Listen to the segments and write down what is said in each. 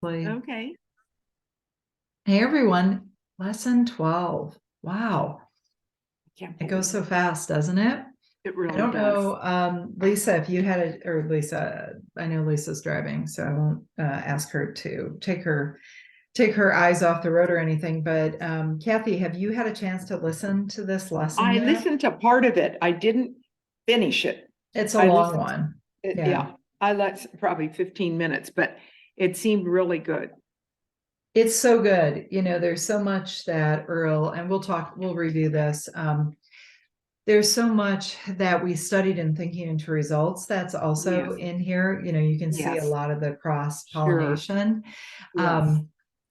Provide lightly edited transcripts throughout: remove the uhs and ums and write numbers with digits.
Okay. Hey everyone, lesson 12. Wow, Can't it goes believe so fast, doesn't it? it I really don't does. know, Lisa, if you had or Lisa, I know Lisa's driving, so I won't ask her to take her eyes off the road or anything. But Kathy, have you had a chance to listen to this lesson I yet? listened to part of it. I didn't finish it. It's a I long listened, one. yeah, I let probably 15 minutes, but it seemed really good. It's so good. There's so much that Earl, and we'll review this. There's so much that we studied in thinking into results that's also Yes, in here. You can see a yes, lot of the cross sure. pollination. Yes,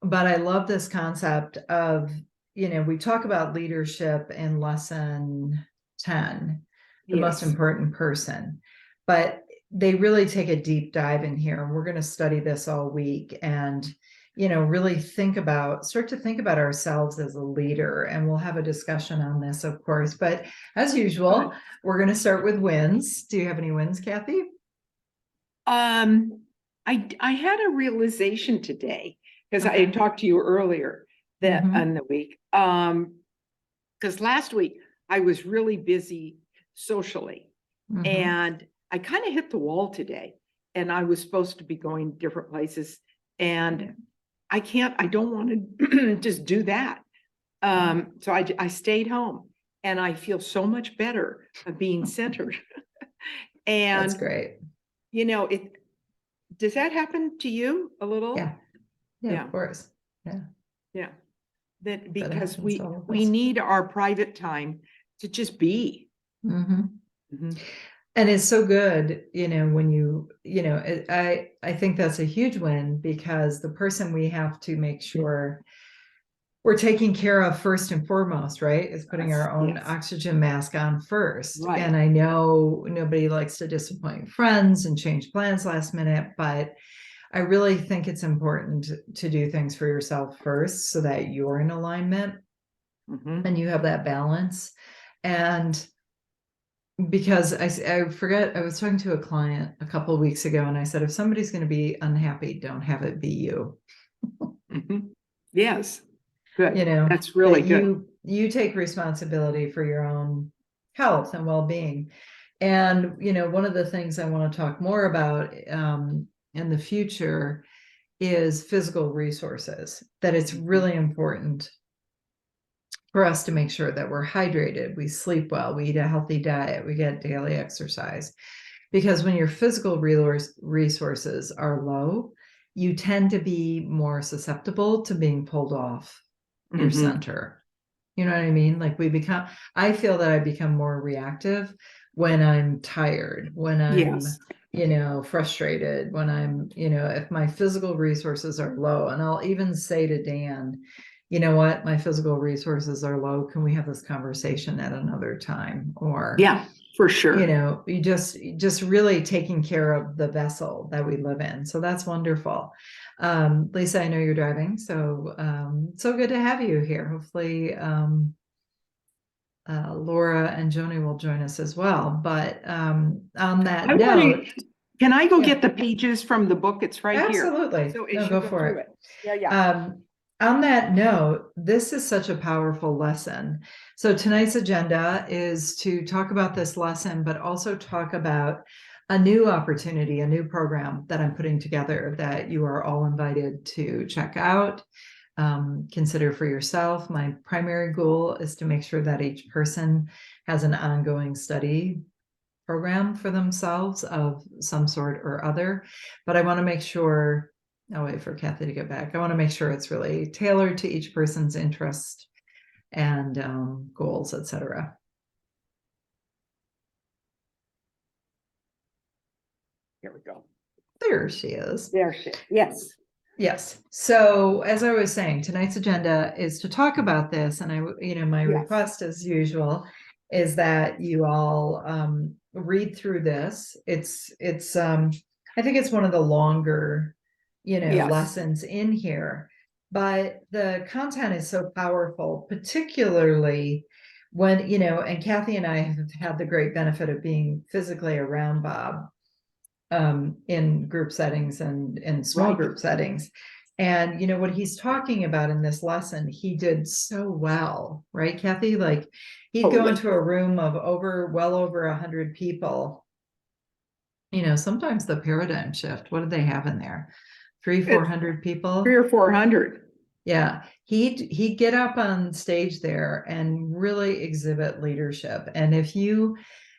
But I love this concept of, we talk about leadership in lesson 10, the most yes. important person, but they really take a deep dive in here. And we're going to study this all week and really start to think about ourselves as a leader. And we'll have a discussion on this, of course. But as usual, Good. we're going to start with wins. Do you have any wins, Kathy? Um, I had a realization today because I Okay. had talked to you earlier that Mm-hmm. in the week. Because last week I was really busy socially. Mm-hmm. And I kind of hit the wall today. And I was supposed to be going different places. And I don't want to just do that. So I stayed home and I feel so much better of being centered. That's And, great. it does that happen to you a little? Yeah. Yeah, Yeah, of course. Yeah. yeah. That That because happens to we all of we us. need our private time to just be. Mm-hmm. Mhm. And it's so good, when I think that's a huge win because the person we have to make sure we're taking care of first and foremost, right, is putting Yes, our own yes, oxygen mask on first. right. And I know nobody likes to disappoint friends and change plans last minute, but I really think it's important to do things for yourself first so that you're in alignment Mhm. and you have that balance. And because I forget, I was talking to a client a couple of weeks ago and I said, if somebody's going to be unhappy, don't have it be you. Mhm. Yes, You good. know, That's that really good. you take responsibility for your own health and well-being. And, one of the things I want to talk more about in the future is physical resources, that it's Mhm. really important for us to make sure that we're hydrated, we sleep well, we eat a healthy diet, we get daily exercise. Because when your physical resources are low, you tend to be more susceptible to being pulled off your Mhm. center. You know what I mean? Like I feel that I become more reactive when I'm tired, when I'm, Yes. frustrated, when I'm, if my physical resources are low. And I'll even say to Dan, you know what, my physical resources are low. Can we have this conversation at another time? Or, Yeah, for sure. you just really taking care of the vessel that we live in. So that's wonderful. Lisa, I know you're driving, so so good to have you here. Hopefully Laura and Joni will join us as well. But on that I want note, to, can I go yeah, get the pages from the book? It's right here. absolutely. So No, as you go go for through it. it. Yeah, yeah. Um, on that note, this is such a powerful lesson. So tonight's agenda is to talk about this lesson, but also talk about a new opportunity, a new program that I'm putting together that you are all invited to check out, consider for yourself. My primary goal is to make sure that each person has an ongoing study program for themselves of some sort or other. But I want to make sure, I'll wait for Kathy to get back. I want to make sure it's really tailored to each person's interest and goals, etc. Here we go. There she is. There she is. Yes. Yes. So as I was saying, tonight's agenda is to talk about this. And my Yes. request as usual is that you all read through this. I think it's one of the longer, Yes. lessons in here, but the content is so powerful, particularly when, and Kathy and I have had the great benefit of being physically around Bob in group settings and in small Right. group settings. And you know what he's talking about in this lesson, he did so well, right, Kathy? Like he'd go Totally. into a room of well over 100 people. You know, sometimes the paradigm shift, what do they have in there? 400 people? 300 or 400. Yeah, he'd get up on stage there and really exhibit leadership. And if you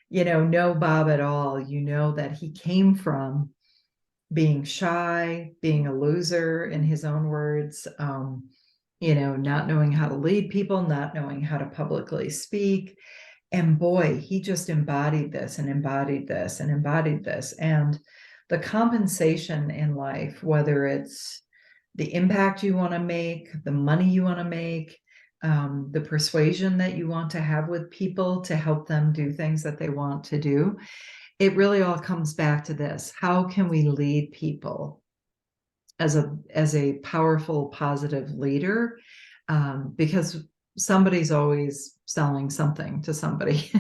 know Bob at all, you know that he came from being shy, being a loser in his own words, not knowing how to lead people, not knowing how to publicly speak. And boy, he just embodied this and embodied this and embodied this. And the compensation in life, whether it's the impact you want to make, the money you want to make, the persuasion that you want to have with people to help them do things that they want to do, it really all comes back to this. How can we lead people as a powerful, positive leader? Because somebody's always selling something to somebody,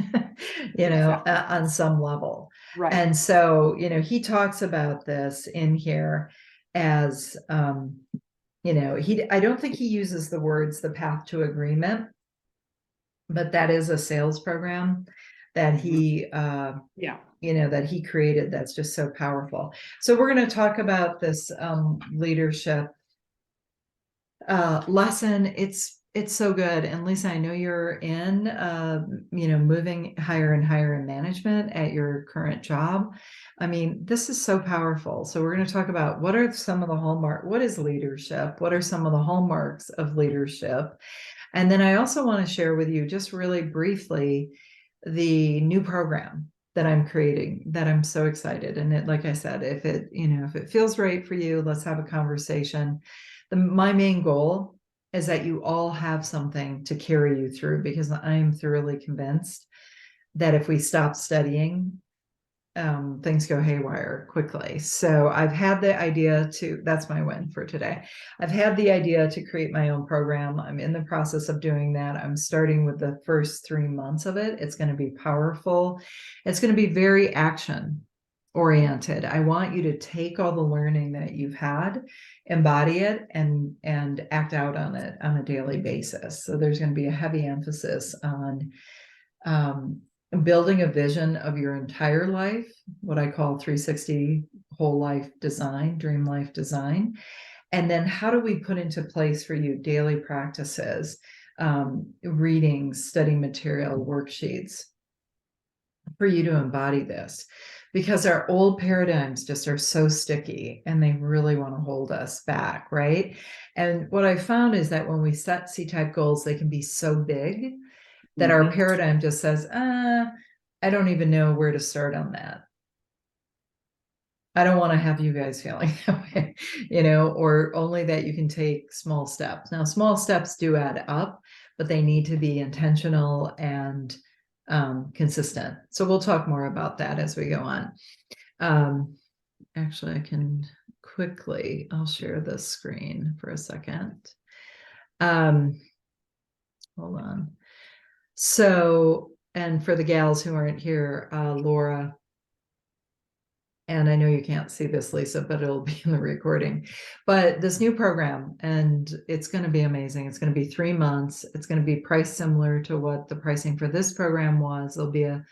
Exactly. on some level. Right. And so, he talks about this in here as, I don't think he uses the words the path to agreement, but that is a sales program that he, Yeah. that he created that's just so powerful. So we're going to talk about this leadership lesson. It's so good. And Lisa, I know you're in moving higher and higher in management at your current job. I mean, this is so powerful. So we're going to talk about what are some of the what is leadership? What are some of the hallmarks of leadership? And then I also want to share with you just really briefly the new program that I'm creating, that I'm so excited. And it, like I said, if it feels right for you, let's have a conversation. My main goal is that you all have something to carry you through, because I'm thoroughly convinced that if we stop studying, things go haywire quickly. So I've had the idea that's my win for today. I've had the idea to create my own program. I'm in the process of doing that. I'm starting with the first 3 months of it. It's going to be powerful. It's going to be very action oriented. I want you to take all the learning that you've had, embody it, and act out on it on a daily basis. So there's going to be a heavy emphasis on building a vision of your entire life, what I call 360 whole life design, dream life design. And then how do we put into place for you daily practices, readings, study material, worksheets for you to embody this? Because our old paradigms just are so sticky and they really want to hold us back, right? And what I found is that when we set C-type goals, they can be so big that our paradigm just says, I don't even know where to start on that. I don't want to have you guys feeling that way, or only that you can take small steps. Now, small steps do add up, but they need to be intentional and consistent. So we'll talk more about that as we go on. Actually, I can I'll share this screen for a second. Hold on. So, and for the gals who aren't here, Laura, and I know you can't see this, Lisa, but it'll be in the recording, but this new program, and it's going to be amazing. It's going to be 3 months. It's going to be priced similar to what the pricing for this program was. There'll be a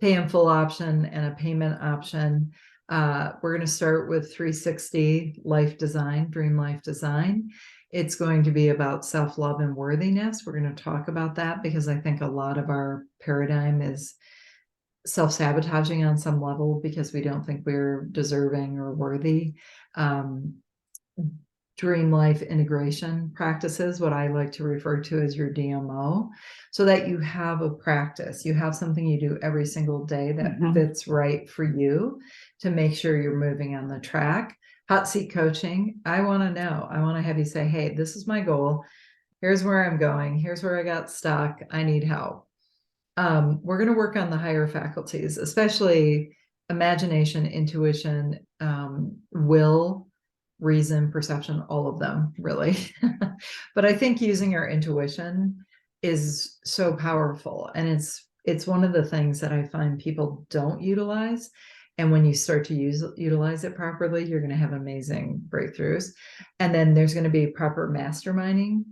pay in full option and a payment option. We're going to start with 360 life design, dream life design. It's going to be about self-love and worthiness. We're going to talk about that because I think a lot of our paradigm is self-sabotaging on some level because we don't think we're deserving or worthy. Dream life integration practices, what I like to refer to as your DMO, so that you have a practice, you have something you do every single day that fits right for you to make sure you're moving on the track. Hot seat coaching, I want to know. I want to have you say, hey, this is my goal. Here's where I'm going. Here's where I got stuck. I need help. We're going to work on the higher faculties, especially imagination, intuition, will, reason, perception, all of them, really. But I think using our intuition is so powerful. And it's one of the things that I find people don't utilize. And when you start to utilize it properly, you're going to have amazing breakthroughs. And then there's going to be proper masterminding,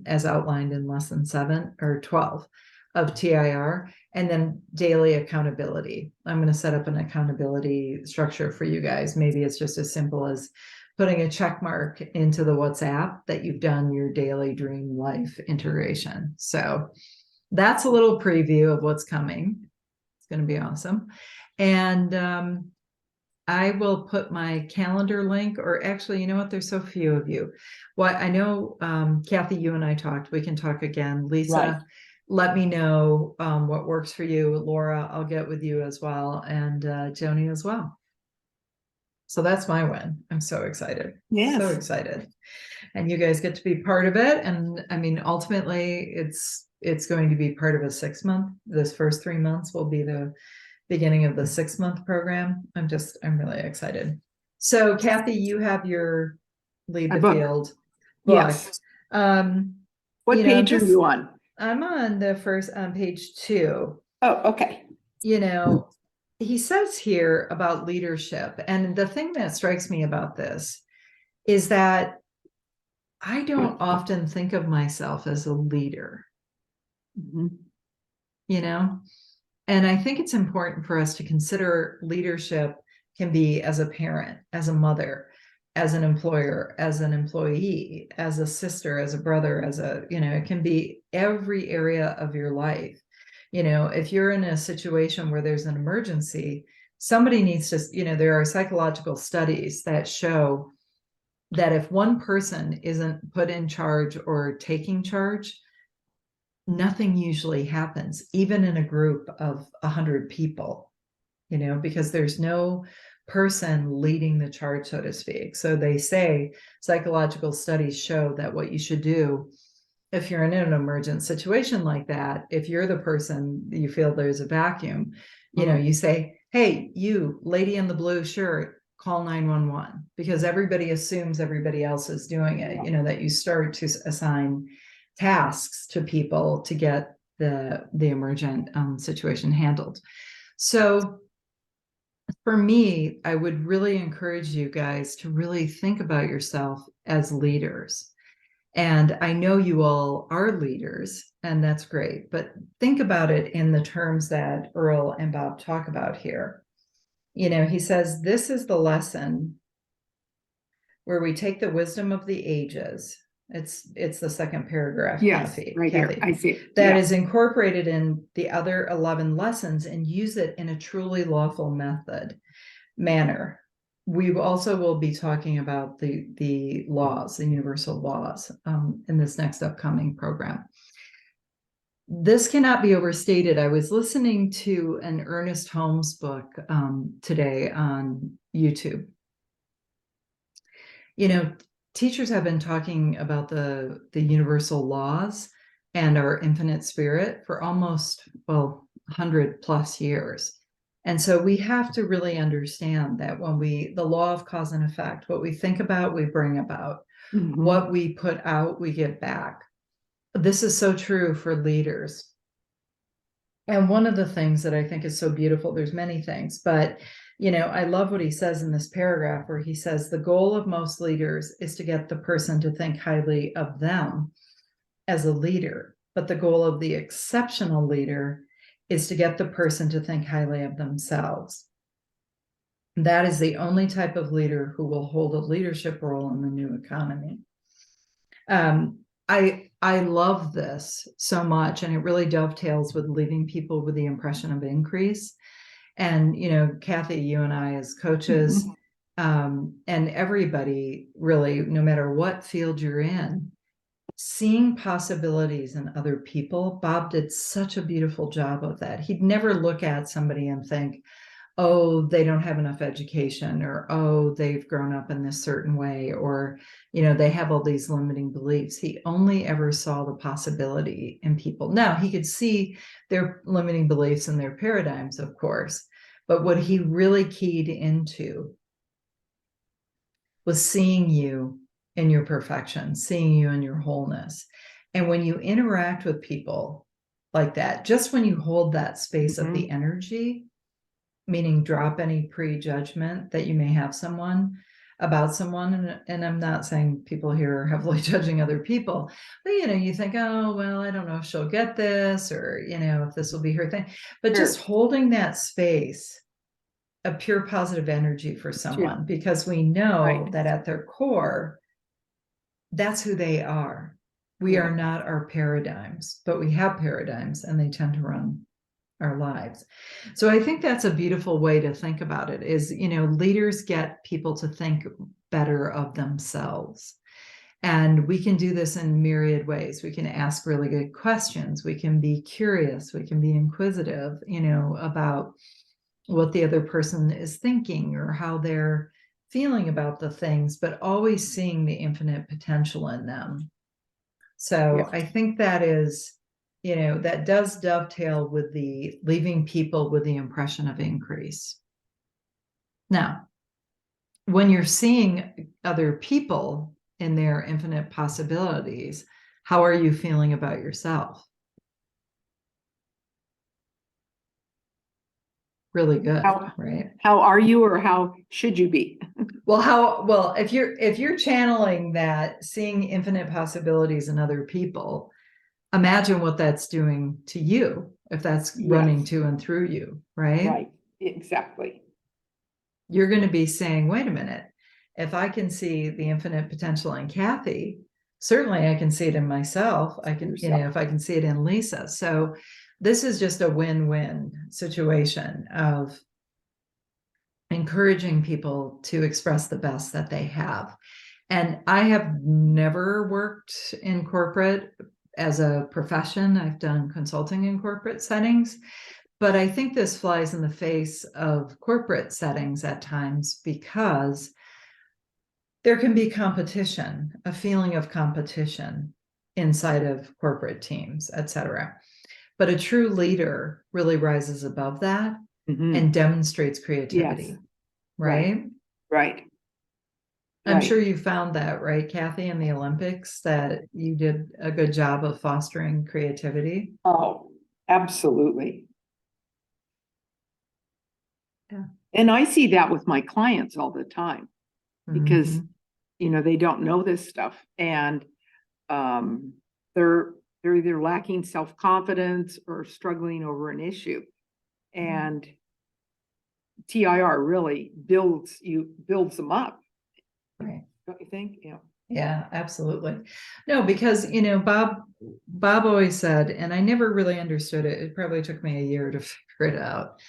as outlined in lesson 7 or 12 of TIR, and then daily accountability. I'm going to set up an accountability structure for you guys. Maybe it's just as simple as putting a check mark into the WhatsApp that you've done your daily dream life integration. So that's a little preview of what's coming. It's going to be awesome. And I will put my calendar link, or actually, you know what? There's so few of you. Well, I know, Kathy, you and I talked. We can talk again. Lisa, Right. let me know what works for you. Laura, I'll get with you as well, and Joni as well. So that's my win. I'm so excited. Yes. So excited. And you guys get to be part of it. And I mean, ultimately, it's going to be part of a 6-month. This first 3 months will be the beginning of the 6-month program. I'm really excited. So Kathy, you have your lead A the book. field book. Yes. What You know, page are you on? I'm on page 2. Oh, okay. You know, he says here about leadership, and the thing that strikes me about this is that I don't often think of myself as a leader, you know, and I think it's important for us to consider leadership can be as a parent, as a mother, as an employer, as an employee, as a sister, as a brother, it can be every area of your life. You know, if you're in a situation where there's an emergency, somebody needs to, there are psychological studies that show that if one person isn't put in charge or taking charge, nothing usually happens, even in a group of 100 people, because there's no person leading the charge, so to speak. So they say psychological studies show that what you should do if you're in an emergent situation like that, if you're the person you feel there's a vacuum, you say, hey, you lady in the blue shirt, call 911, because everybody assumes everybody else is doing it. That you start to assign tasks to people to get the emergent situation handled. So for me, I would really encourage you guys to really think about yourself as leaders. And I know you all are leaders, and that's great, but think about it in the terms that Earl and Bob talk about here. He says, this is the lesson where we take the wisdom of the ages. It's the second paragraph. Yes, Kathy, right here. I see it. That is incorporated in the other 11 lessons, and use it in a truly lawful manner. We also will be talking about the laws, the universal laws, in this next upcoming program. This cannot be overstated. I was listening to an Ernest Holmes book today on YouTube. Teachers have been talking about the universal laws and our infinite spirit for almost, 100+ years. And so we have to really understand that when the law of cause and effect, what we think about, we bring about. What we put out, we get back. This is so true for leaders. And one of the things that I think is so beautiful, there's many things, but I love what he says in this paragraph where he says the goal of most leaders is to get the person to think highly of them as a leader, but the goal of the exceptional leader is to get the person to think highly of themselves. That is the only type of leader who will hold a leadership role in the new economy. I love this so much, and it really dovetails with leaving people with the impression of increase. And, Kathy, you and I as coaches, and everybody really, no matter what field you're in, seeing possibilities in other people. Bob did such a beautiful job of that. He'd never look at somebody and think, oh, they don't have enough education, or, oh, they've grown up in this certain way, or, they have all these limiting beliefs. He only ever saw the possibility in people. Now, he could see their limiting beliefs and their paradigms, of course, but what he really keyed into was seeing you in your perfection, seeing you in your wholeness. And when you interact with people like that, just when you hold that space of the energy, meaning drop any prejudgment that you may have about someone. And I'm not saying people here are heavily judging other people, but you think, oh, well, I don't know if she'll get this, or, if this will be her thing. But Sure. just holding that space of pure positive energy for someone, because we know Right. that at their core, that's who they are. We are not our paradigms, but we have paradigms, and they tend to run our lives. So I think that's a beautiful way to think about it is, leaders get people to think better of themselves. And we can do this in myriad ways. We can ask really good questions. We can be curious. We can be inquisitive, about what the other person is thinking or how they're feeling about the things, but always seeing the infinite potential in them. So I think that is, that does dovetail with the leaving people with the impression of increase. Now, when you're seeing other people in their infinite possibilities, how are you feeling about yourself? Really good, right? How are you, or how should you be? Well, if you're channeling that, seeing infinite possibilities in other people, imagine what that's doing to you if that's running to and through you, right? Right, exactly. You're going to be saying, wait a minute, if I can see the infinite potential in Kathy, certainly I can see it in myself. I can, if I can see it in Lisa. So this is just a win-win situation of encouraging people to express the best that they have. And I have never worked in corporate as a profession. I've done consulting in corporate settings, but I think this flies in the face of corporate settings at times because there can be competition, a feeling of competition inside of corporate teams, et cetera. But a true leader really rises above that and demonstrates creativity, right? Right. I'm sure you found that, right, Kathy, in the Olympics, that you did a good job of fostering creativity. Oh, absolutely. Yeah. And I see that with my clients all the time because, they don't know this stuff, and they're either lacking self-confidence or struggling over an issue. And TIR really builds them up. Right. Don't you think? Yeah. Yeah, absolutely. No, because, Bob always said, and I never really understood it. It probably took me a year to figure it out.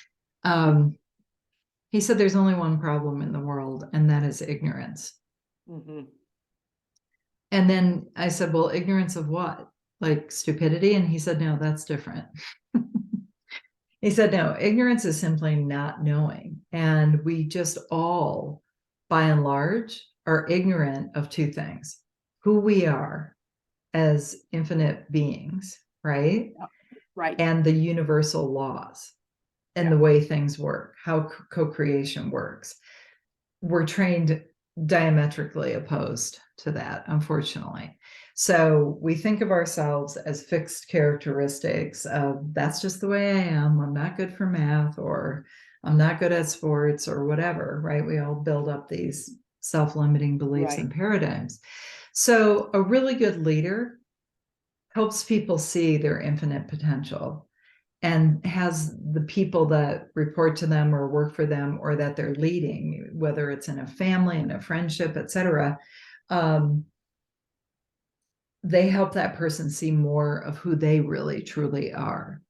He said, there's only one problem in the world, and that is ignorance. And then I said, well, ignorance of what? Like stupidity? And he said, no, that's different. He said, no, ignorance is simply not knowing. And we just all, by and large, are ignorant of two things: who we are as infinite beings, right? Right. And the universal laws and the way things work, how co-creation works. We're trained diametrically opposed to that, unfortunately. So we think of ourselves as fixed characteristics of that's just the way I am. I'm not good for math, or I'm not good at sports, or whatever, right? We all build up these self-limiting beliefs and paradigms. So a really good leader helps people see their infinite potential and has the people that report to them or work for them or that they're leading, whether it's in a family, in a friendship, et cetera, they help that person see more of who they really truly are.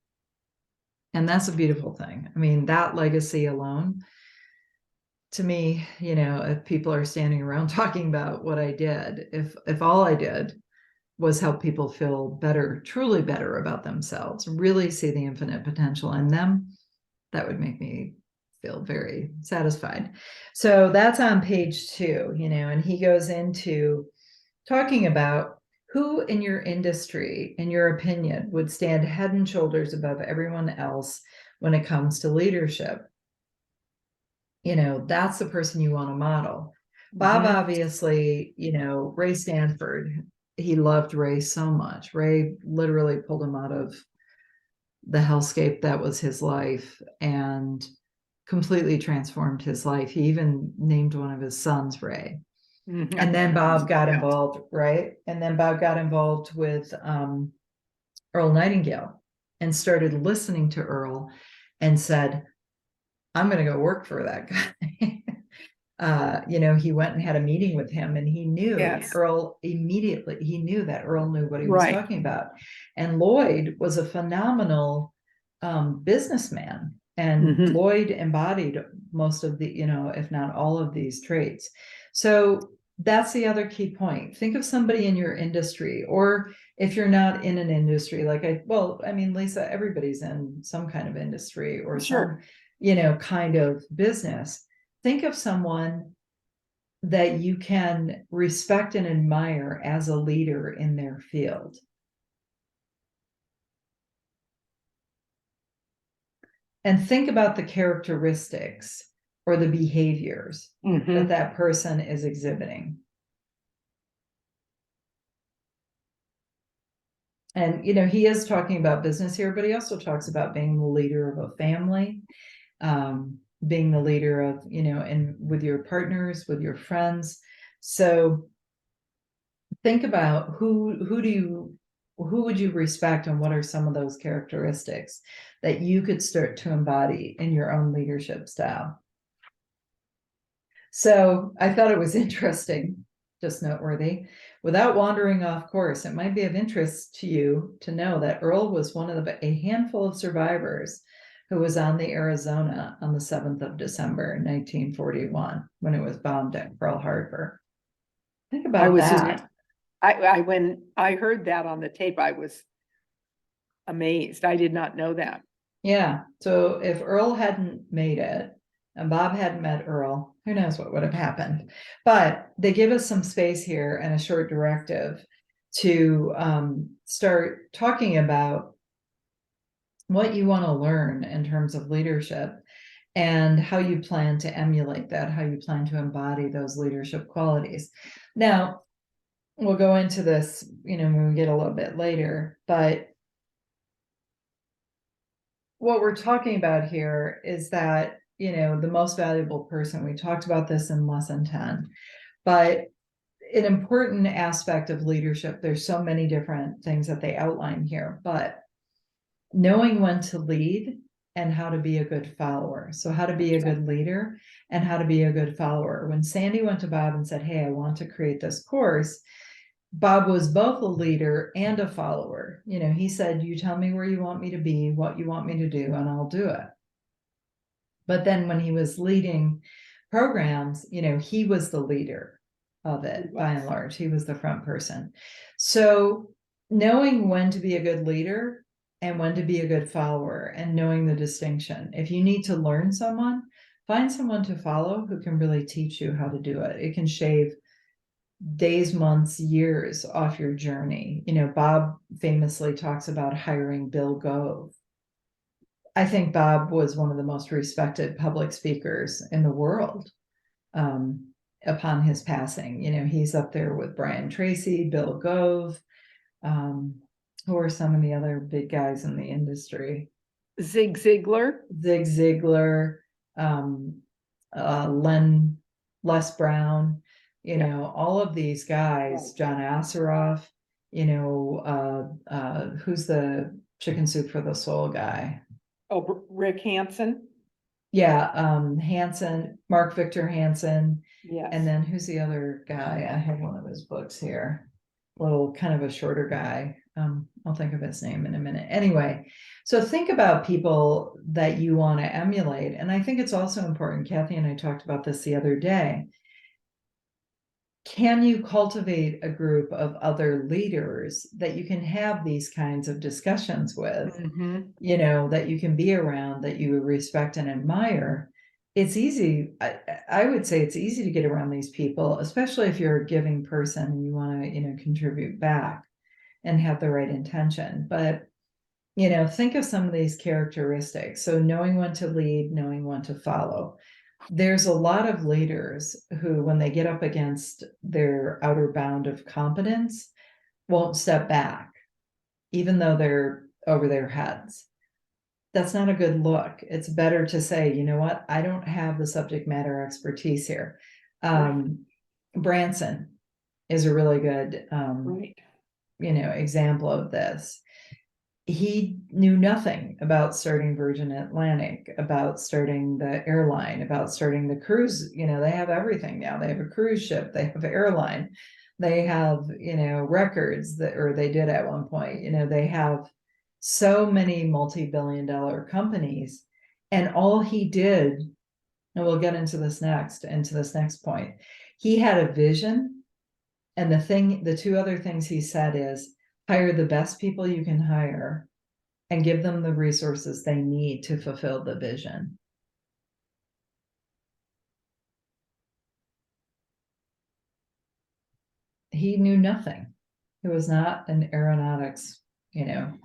And that's a beautiful thing. I mean, that legacy alone, to me, if people are standing around talking about what I did, if all I did was help people feel better, truly better about themselves, really see the infinite potential in them, that would make me feel very satisfied. So that's on page 2, and he goes into talking about who in your industry, in your opinion, would stand head and shoulders above everyone else when it comes to leadership. That's the person you want to model. Bob, obviously, Ray Stanford, he loved Ray so much. Ray literally pulled him out of the hellscape that was his life and completely transformed his life. He even named one of his sons Ray. Mhm. And then Bob got Yeah. involved, right? And then Bob got involved with Earl Nightingale and started listening to Earl and said, I'm going to go work for that guy. He went and had a meeting with him, and he knew Yes. Earl immediately. He knew that Earl knew what he was Right. talking about. And Lloyd was a phenomenal businessman. And Mhm. Lloyd embodied most of the, if not all of these traits. So that's the other key point. Think of somebody in your industry, or if you're not in an industry, Lisa, everybody's in some kind of industry or some, Sure. kind of business. Think of someone that you can respect and admire as a leader in their field. And think about the characteristics or the behaviors Mhm. that person is exhibiting. And, he is talking about business here, but he also talks about being the leader of a family, being the leader of, and with your partners, with your friends. So think about who would you respect, and what are some of those characteristics that you could start to embody in your own leadership style. So I thought it was interesting, just noteworthy. Without wandering off course, it might be of interest to you to know that Earl was one of a handful of survivors who was on the Arizona on the 7th of December, 1941, when it was bombed at Pearl Harbor. Think I about was that. when I heard that on the tape, I was amazed. I did not know that. Yeah. So if Earl hadn't made it and Bob hadn't met Earl, who knows what would have happened. But they give us some space here and a short directive to start talking about what you want to learn in terms of leadership and how you plan to emulate that, how you plan to embody those leadership qualities. Now, we'll go into this, when we get a little bit later, but what we're talking about here is that, the most valuable person, we talked about this in lesson 10, but an important aspect of leadership, there's so many different things that they outline here, but knowing when to lead and how to be a good follower. So how to be a good leader and how to be a good follower. When Sandy went to Bob and said, hey, I want to create this course, Bob was both a leader and a follower. He said, you tell me where you want me to be, what you want me to do, and I'll do it. But then when he was leading programs, he was the leader of it by and large. He was the front person. So knowing when to be a good leader and when to be a good follower, and knowing the distinction. If you need to learn someone, find someone to follow who can really teach you how to do it. It can shave days, months, years off your journey. Bob famously talks about hiring Bill Gove. I think Bob was one of the most respected public speakers in the world upon his passing. He's up there with Brian Tracy, Bill Gove, who are some of the other big guys in the industry. Zig Ziglar. Zig Ziglar, Les Brown, all of these guys, John Asseroff, who's the Chicken Soup for the Soul guy? Oh, Rick Hansen. Yeah, Hansen, Mark Victor Hansen. Yes. And then who's the other guy? I have one of his books here. Little kind of a shorter guy. I'll think of his name in a minute. Anyway, so think about people that you want to emulate. And I think it's also important, Kathy and I talked about this the other day. Can you cultivate a group of other leaders that you can have these kinds of discussions with, that you can be around, that you respect and admire? It's easy. I would say it's easy to get around these people, especially if you're a giving person and you want to, contribute back and have the right intention. But, think of some of these characteristics. So knowing when to lead, knowing when to follow. There's a lot of leaders who, when they get up against their outer bound of competence, won't step back, even though they're over their heads. that's not a good look. It's better to say, you know what, I don't have the subject matter expertise here. Branson is a really good Right. example of this. He knew nothing about starting Virgin Atlantic, about starting the airline, about starting the cruise. They have everything now. They have a cruise ship, they have airline, they have, records that, or they did at one point, they have so many multi-billion-dollar companies. And all he did, and we'll get into this next point, he had a vision. And the two other things he said is, hire the best people you can hire and give them the resources they need to fulfill the vision. He knew nothing. He was not an aeronautics, airline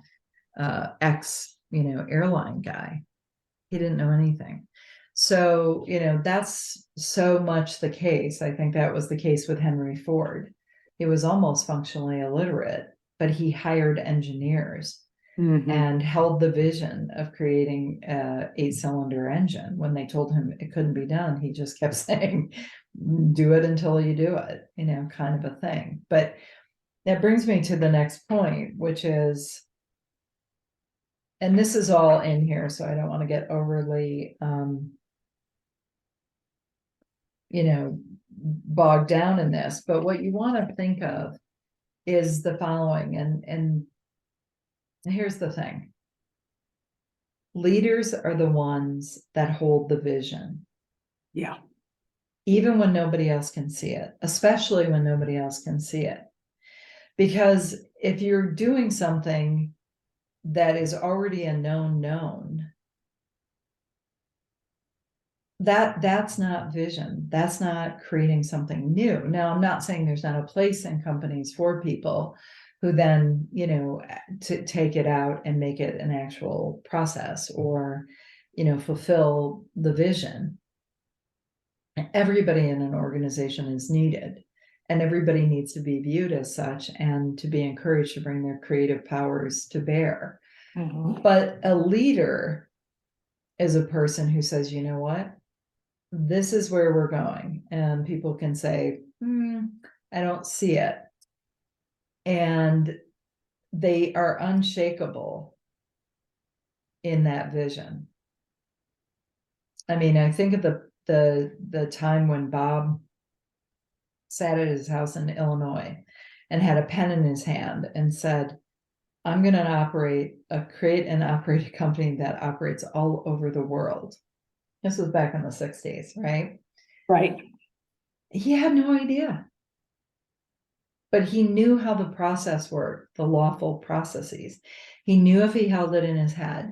guy. He didn't know anything. So, that's so much the case. I think that was the case with Henry Ford. He was almost functionally illiterate, but he hired engineers and held the vision of creating an 8-cylinder engine. When they told him it couldn't be done, he just kept saying, do it until you do it, kind of a thing. But that brings me to the next point, which is, and this is all in here, so I don't want to get overly, bogged down in this, but what you want to think of is the following. And here's the thing. Leaders are the ones that hold the vision. Yeah. Even when nobody else can see it, especially when nobody else can see it. Because if you're doing something that is already a known, that's not vision. That's not creating something new. Now, I'm not saying there's not a place in companies for people who then, to take it out and make it an actual process, or, fulfill the vision. Everybody in an organization is needed, and everybody needs to be viewed as such and to be encouraged to bring their creative powers to bear. But a leader is a person who says, you know what, this is where we're going. And people can say, I don't see it. And they are unshakable in that vision. I mean, I think of the time when Bob sat at his house in Illinois and had a pen in his hand and said, I'm going to create and operate a company that operates all over the world. This was back in the 60s, right? Right. He had no idea. But he knew how the process worked, the lawful processes. He knew if he held it in his head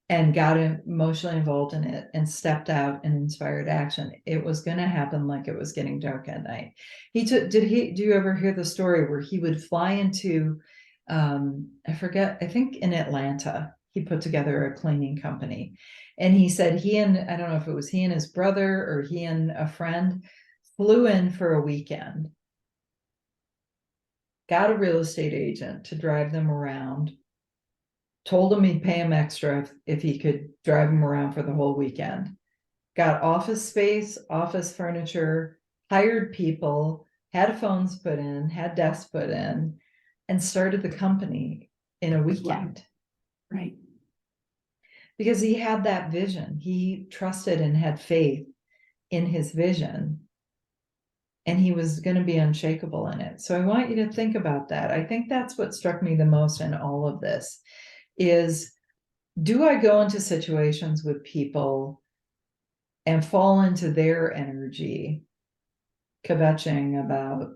and got emotionally involved in it and stepped out and inspired action, it was going to happen like it was getting dark at night. Do you ever hear the story where he would fly into, I forget, I think in Atlanta, he put together a cleaning company. And he said I don't know if it was he and his brother or he and a friend flew in for a weekend, got a real estate agent to drive them around, told him he'd pay him extra if he could drive them around for the whole weekend, got office space, office furniture, hired people, had phones put in, had desks put in, and started the company in a weekend. Right. Because he had that vision. He trusted and had faith in his vision, and he was going to be unshakable in it. So I want you to think about that. I think that's what struck me the most in all of this is, do I go into situations with people and fall into their energy, kvetching about,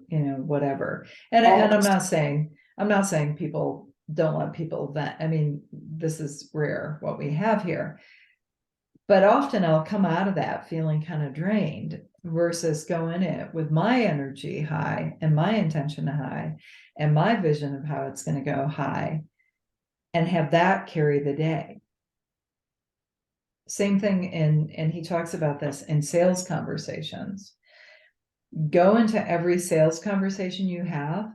whatever. And I'm not saying people don't let people vent. I mean, this is rare what we have here. But often I'll come out of that feeling kind of drained versus go in it with my energy high and my intention high and my vision of how it's going to go high and have that carry the day. Same thing and he talks about this in sales conversations. Go into every sales conversation you have,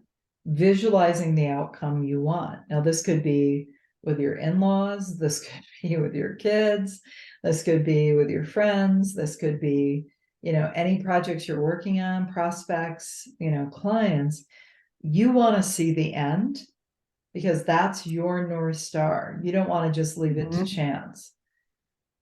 visualizing the outcome you want. Now, this could be with your in-laws. This could be with your kids. This could be with your friends. This could be, any projects you're working on, prospects, clients. You want to see the end because that's your North Star. You don't want to just leave it to chance,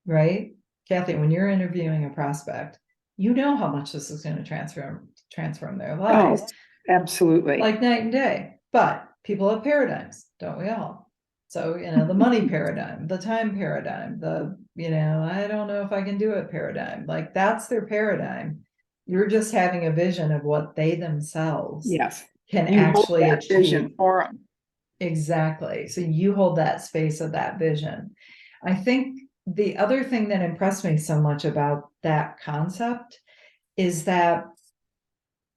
right? Kathy, when you're interviewing a prospect, you know how much this is going to transform their lives. Oh, absolutely. Like night and day. But people have paradigms, don't we all? So, the money paradigm, the time paradigm, I don't know if I can do it paradigm. Like that's their paradigm. You're just having a vision of what they themselves can You hold actually that vision achieve. for them. Exactly. So you hold that space of that vision. I think the other thing that impressed me so much about that concept is that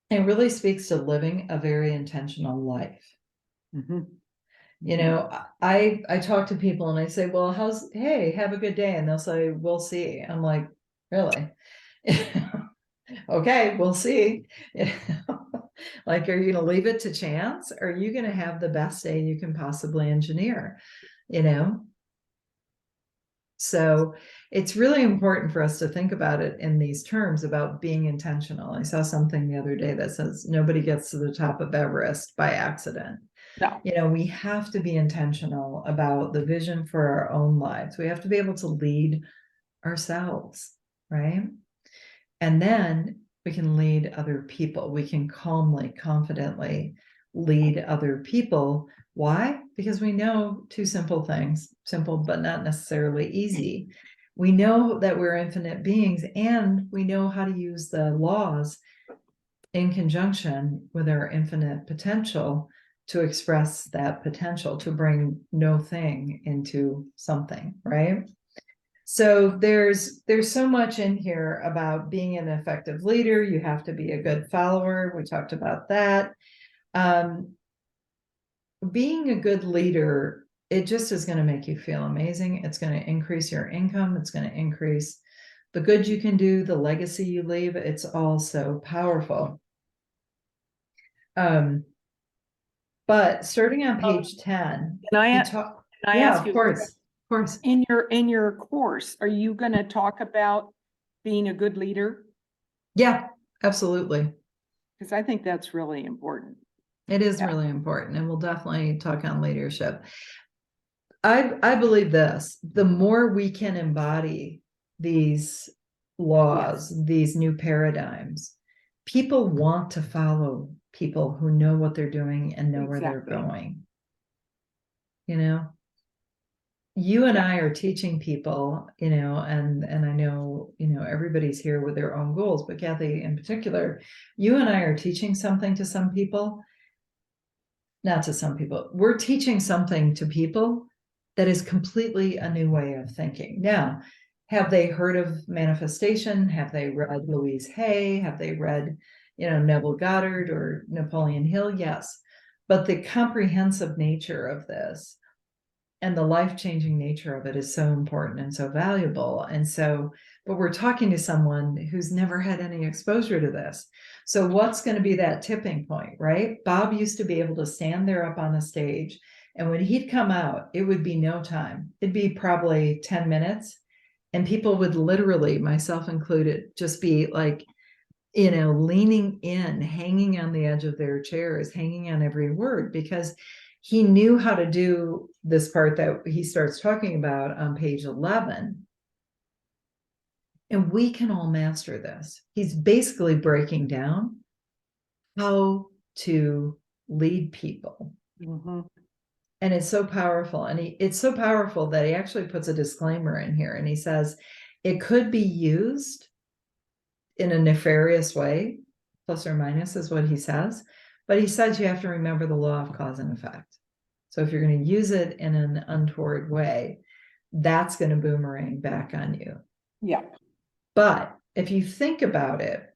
it really speaks to living a very intentional life. I talk to people and I say, well, hey, have a good day. And they'll say, we'll see. I'm like, really? Okay, we'll see. Like, are you going to leave it to chance? Or are you going to have the best day you can possibly engineer? So it's really important for us to think about it in these terms about being intentional. I saw something the other day that says nobody gets to the top of Everest by accident. No. We have to be intentional about the vision for our own lives. We have to be able to lead ourselves, right? And then we can lead other people. We can calmly, confidently lead other people. Why? Because we know two simple things, simple but not necessarily easy. We know that we're infinite beings, and we know how to use the laws in conjunction with our infinite potential to express that potential, to bring no thing into something, right? So there's so much in here about being an effective leader. You have to be a good follower. We talked about that. Being a good leader, it just is going to make you feel amazing. It's going to increase your income. It's going to increase the good you can do, the legacy you leave. It's all so powerful. But starting on page 10, Can I ask you, of course. In your course, are you going to talk about being a good leader? Yeah, absolutely. Because I think that's really important. It is really important, and we'll definitely talk on leadership. I believe this: the more we can embody these laws, these new paradigms, people want to follow people who know what they're doing and know where they're going. You and I are teaching people, and I know, everybody's here with their own goals, but Kathy in particular, you and I are teaching something to some people, not to some people. We're teaching something to people that is completely a new way of thinking. Now, have they heard of manifestation? Have they read Louise Hay? Have they read, Neville Goddard or Napoleon Hill? Yes. But the comprehensive nature of this and the life-changing nature of it is so important and so valuable. But we're talking to someone who's never had any exposure to this. So what's going to be that tipping point, right? Bob used to be able to stand there up on the stage, and when he'd come out, it would be no time. It'd be probably 10 minutes, and people would literally, myself included, just be like, leaning in, hanging on the edge of their chairs, hanging on every word, because he knew how to do this part that he starts talking about on page 11. And we can all master this. He's basically breaking down how to lead people. And it's so powerful. And it's so powerful that he actually puts a disclaimer in here. And he says, it could be used in a nefarious way, plus or minus is what he says. But he says you have to remember the law of cause and effect. So if you're going to use it in an untoward way, that's going to boomerang back on you. Yeah. But if you think about it,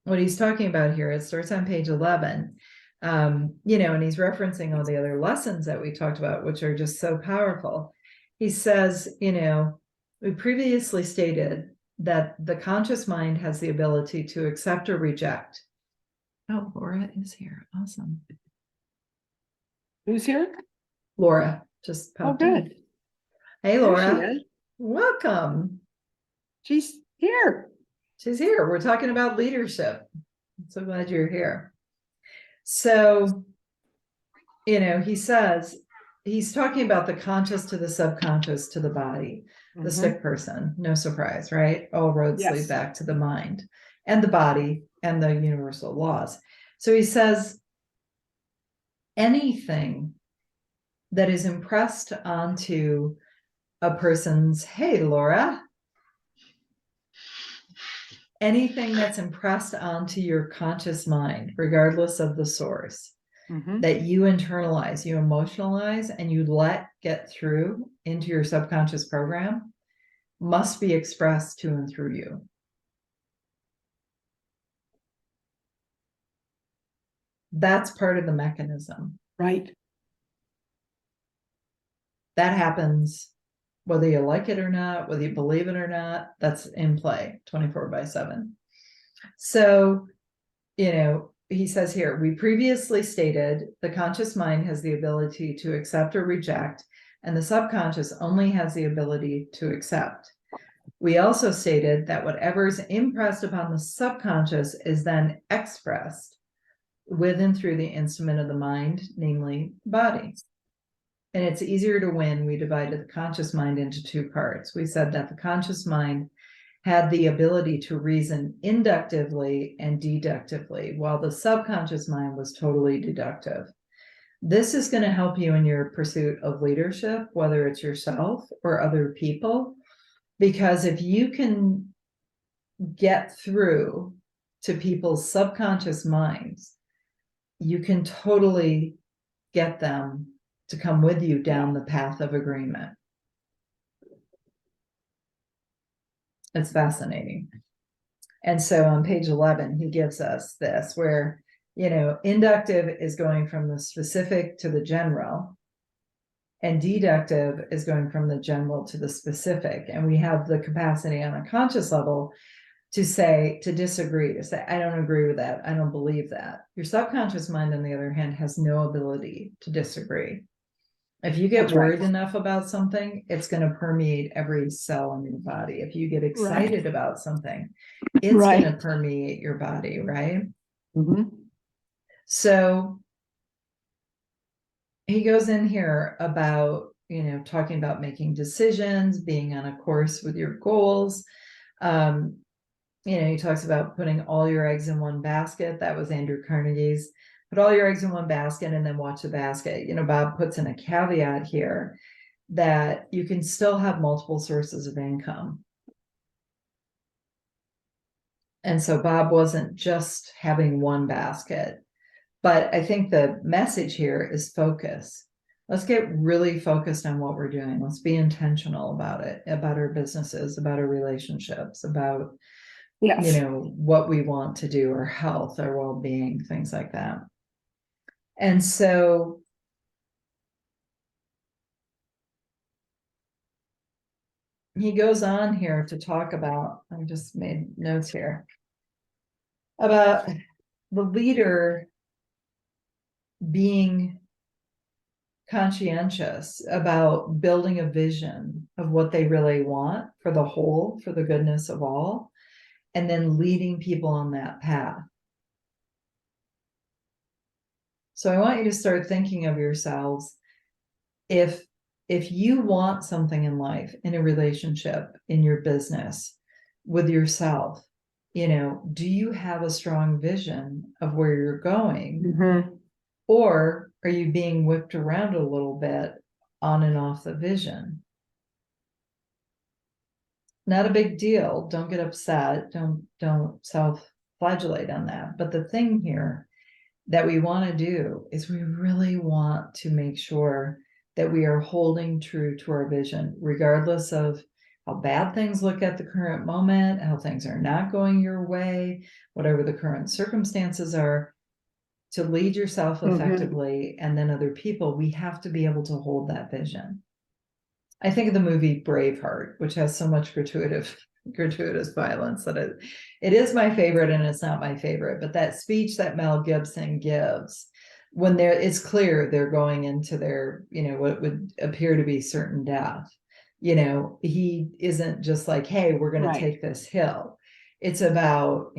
what he's talking about here, it starts on page 11, and he's referencing all the other lessons that we talked about, which are just so powerful. He says, we previously stated that the conscious mind has the ability to accept or reject. Oh, Laura is here. Awesome. Who's here? Laura just popped in. Hey, There she Laura. is. Welcome. She's here. She's here. We're talking about leadership. I'm so glad you're here. So, he says he's talking about the conscious to the subconscious to the body, the sick person. No surprise, right? All roads lead Yes. back to the mind and the body and the universal laws. So he says anything that is impressed onto a person's, hey, Laura, anything that's impressed onto your conscious mind, regardless of the source, that you internalize, you emotionalize, and you let get through into your subconscious program must be expressed to and through you. That's part of the mechanism. Right. That happens whether you like it or not, whether you believe it or not, that's in play 24/7. So, he says here, we previously stated the conscious mind has the ability to accept or reject, and the subconscious only has the ability to accept. We also stated that whatever is impressed upon the subconscious is then expressed with and through the instrument of the mind, namely the body. And it's easier to win. We divided the conscious mind into two parts. We said that the conscious mind had the ability to reason inductively and deductively, while the subconscious mind was totally deductive. This is going to help you in your pursuit of leadership, whether it's yourself or other people, because if you can get through to people's subconscious minds, you can totally get them to come with you down the path of agreement. It's fascinating. And so on page 11, he gives us this where, inductive is going from the specific to the general, and deductive is going from the general to the specific. And we have the capacity on a conscious level to disagree, to say, I don't agree with that. I don't believe that. Your subconscious mind, on the other hand, has no ability to disagree. If you get worried enough about something, it's going to permeate every cell in your body. If you get excited about something, it's going to permeate your body, right? So he goes in here about, talking about making decisions, being on a course with your goals. He talks about putting all your eggs in one basket. That was Andrew Carnegie's. Put all your eggs in one basket and then watch the basket. Bob puts in a caveat here that you can still have multiple sources of income. And so Bob wasn't just having one basket, but I think the message here is focus. Let's get really focused on what we're doing. Let's be intentional about it, about our businesses, about our relationships, about what we want to do, our health, our well-being, things like that. And so he goes on here to talk about, I just made notes here, about the leader being conscientious about building a vision of what they really want for the whole, for the goodness of all, and then leading people on that path. So I want you to start thinking of yourselves, if you want something in life, in a relationship, in your business, with yourself, do you have a strong vision of where you're going? Or are you being whipped around a little bit on and off the vision? Not a big deal. Don't get upset. Don't self-flagellate on that. But the thing here that we want to do is we really want to make sure that we are holding true to our vision, regardless of how bad things look at the current moment, how things are not going your way, whatever the current circumstances are. To lead yourself effectively and then other people, we have to be able to hold that vision. I think of the movie Braveheart, which has so much gratuitous violence that it is my favorite and it's not my favorite. But that speech that Mel Gibson gives when it's clear they're going into their, what would appear to be certain death. he isn't just like, hey, we're going to Right. take this hill. It's about,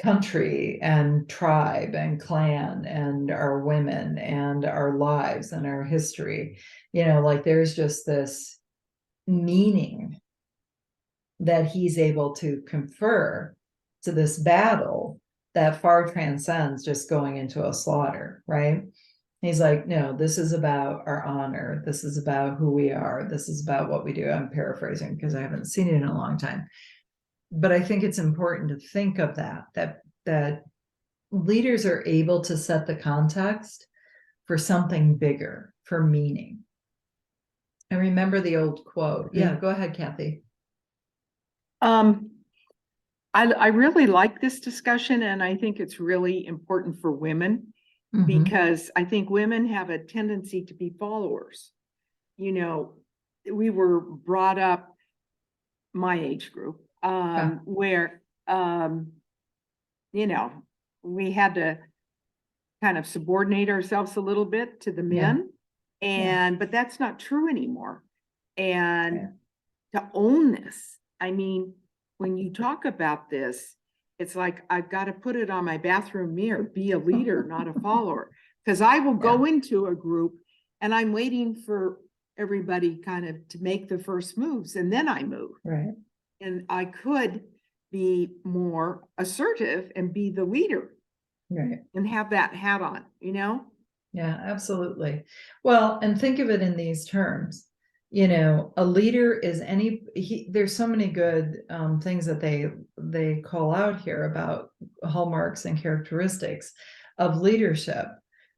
country and tribe and clan and our women and our lives and our history. Like there's just this meaning that he's able to confer to this battle that far transcends just going into a slaughter, right? He's like, no, this is about our honor. This is about who we are. This is about what we do. I'm paraphrasing because I haven't seen it in a long time. But I think it's important to think of that leaders are able to set the context for something bigger, for meaning. And remember the old quote. Yeah, go ahead, Kathy. I really like this discussion, and I think it's really important for women because I think women have a tendency to be followers. We were brought up, my age group, where, we had to kind of subordinate ourselves a little bit to the men. But that's not true anymore. And to own this, I mean, when you talk about this, it's like, I've got to put it on my bathroom mirror, be a leader, not a follower. Because I will go into a group and I'm waiting for everybody kind of to make the first moves, and then I move. Right. And I could be more assertive and be the leader. Right. And have that hat on, Yeah, absolutely. Well, and think of it in these terms. A leader is there's so many good things that they call out here about hallmarks and characteristics of leadership.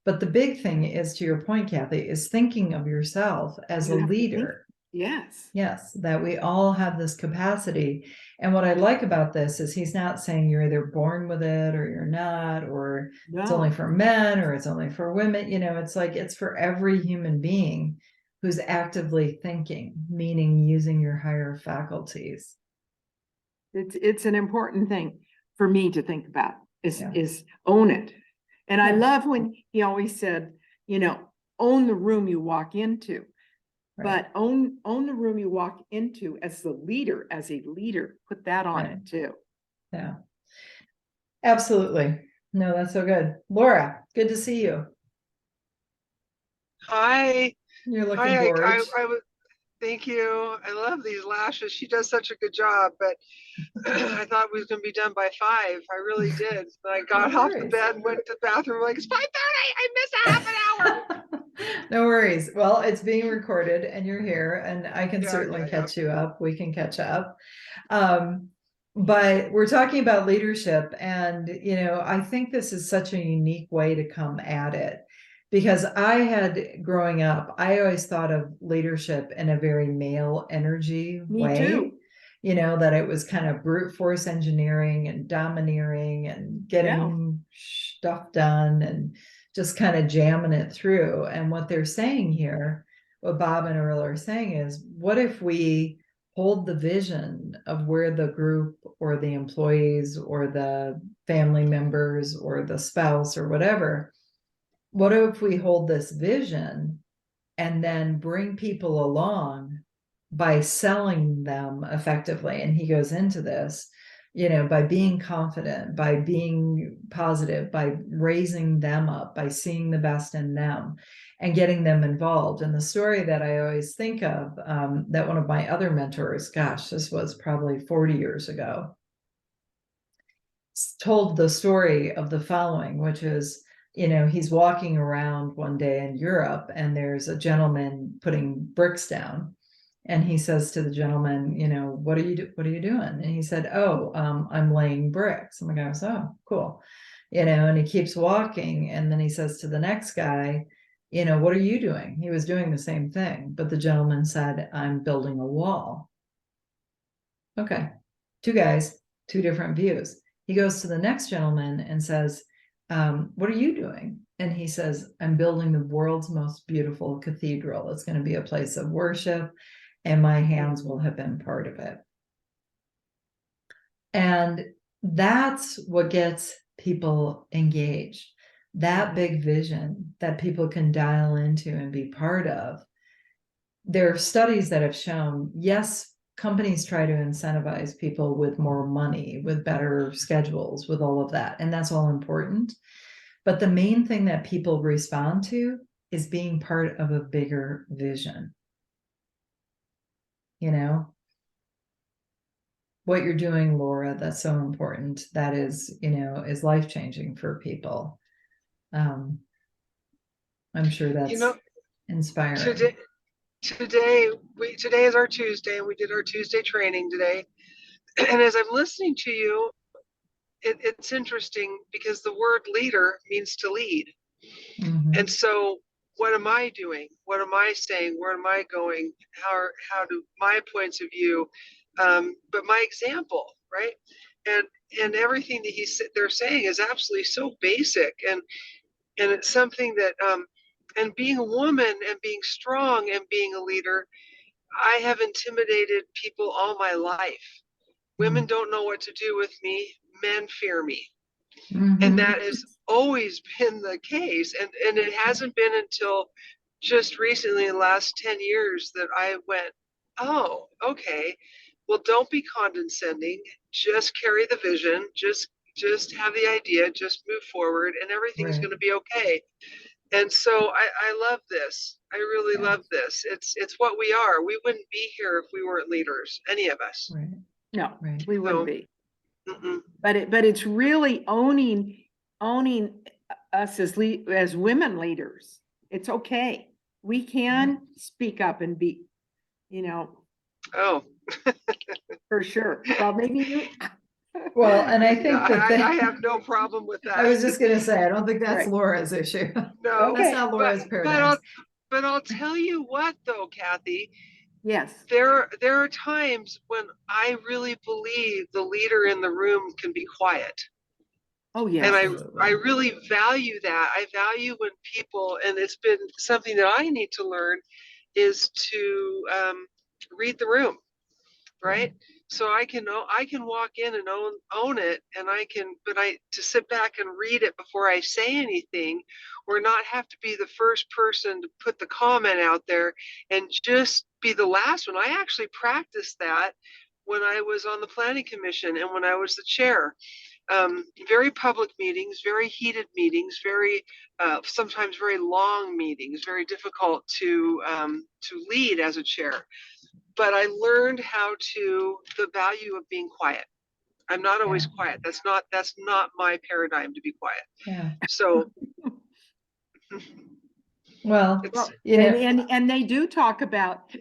But the big thing is, to your point, Kathy, is thinking of yourself as a leader. Yes. Yes, that we all have this capacity. And what I like about this is he's not saying you're either born with it or you're not, or it's only for men or it's only for women. It's like it's for every human being who's actively thinking, meaning using your higher faculties. It's an important thing for me to think about is own it. And I love when he always said, own the room you walk into. Right. But own the room you walk into as a leader, put that on it too. Yeah, absolutely. No, that's so good. Laura, good to see you. Hi. You're looking gorgeous. I would thank you. I love these lashes. She does such a good job, but I thought it was going to be done by 5. I really did. But I got off the bed and went to the bathroom like, it's 5:30. I missed a half an hour. No worries. Well, it's being recorded and you're here, and I can certainly catch you up. We can catch up. But we're talking about leadership, and I think this is such a unique way to come at it, because growing up, I always thought of leadership in a very male energy way. Me too. That it was kind of brute force engineering and domineering and getting stuff done and just kind of jamming it through. And what they're saying here, what Bob and Earl are saying is, what if we hold the vision of where the group or the employees or the family members or the spouse or whatever, what if we hold this vision and then bring people along by selling them effectively? And he goes into this, by being confident, by being positive, by raising them up, by seeing the best in them and getting them involved. And the story that I always think of, that one of my other mentors, gosh, this was probably 40 years ago, told the story of the following, which is, he's walking around one day in Europe and there's a gentleman putting bricks down. And he says to the gentleman, what are you doing? And he said, oh, I'm laying bricks. And the guy goes, oh, cool. And he keeps walking. And then he says to the next guy, what are you doing? He was doing the same thing. But the gentleman said, I'm building a wall. Okay. 2 guys, 2 different views. He goes to the next gentleman and says, what are you doing? And he says, I'm building the world's most beautiful cathedral. It's going to be a place of worship, and my hands will have been part of it. And that's what gets people engaged. That big vision that people can dial into and be part of there are studies that have shown, yes, companies try to incentivize people with more money, with better schedules, with all of that, and that's all important. But the main thing that people respond to is being part of a bigger vision. You know, what you're doing, Laura, that's so important. That is, is life-changing for people. I'm sure You that's know, inspiring. today is our Tuesday, and we did our Tuesday training today. And as I'm listening to you, it's interesting because the word leader means to lead. And so what am I doing? What am I saying? Where am I going? How do my points of view, but my example, right? And everything that they're saying is absolutely so basic, and it's something that and being a woman and being strong and being a leader, I have intimidated people all my life. Women don't know what to do with me. Men fear me. And that has always been the case. And it hasn't been until just recently, in the last 10 years, that I went, oh, okay. Well, don't be condescending. Just carry the vision. Just have the idea. Just move forward, and everything's Right. going to be okay. And so I love this. I really Yeah. love this. It's what we are. We wouldn't be here if we weren't leaders, any of us. Right. No, Right. we wouldn't So, be. mm-mm. But it's really owning us as women leaders. It's okay. We can speak up and be, Oh, for sure. Well, maybe you. Well, and I think I have no problem with that. I was just going to say, I don't think that's Right. Laura's issue. No, That's Okay. not Laura's but paradigm. I'll tell you what though, Kathy, Yes. there are times when I really believe the leader in the room can be quiet. Oh, And yes. Absolutely. I really value that. I value when people, and it's been something that I need to learn, is to read the room, right? So I can walk in and own it, and to sit back and read it before I say anything, or not have to be the first person to put the comment out there and just be the last one. I actually practiced that when I was on the planning commission and when I was the chair. Very public meetings, very heated meetings, very sometimes very long meetings, very difficult to lead as a chair. But I learned the value of being quiet. I'm not always quiet. That's not my paradigm to be quiet. Yeah. So Well, it's And they do talk about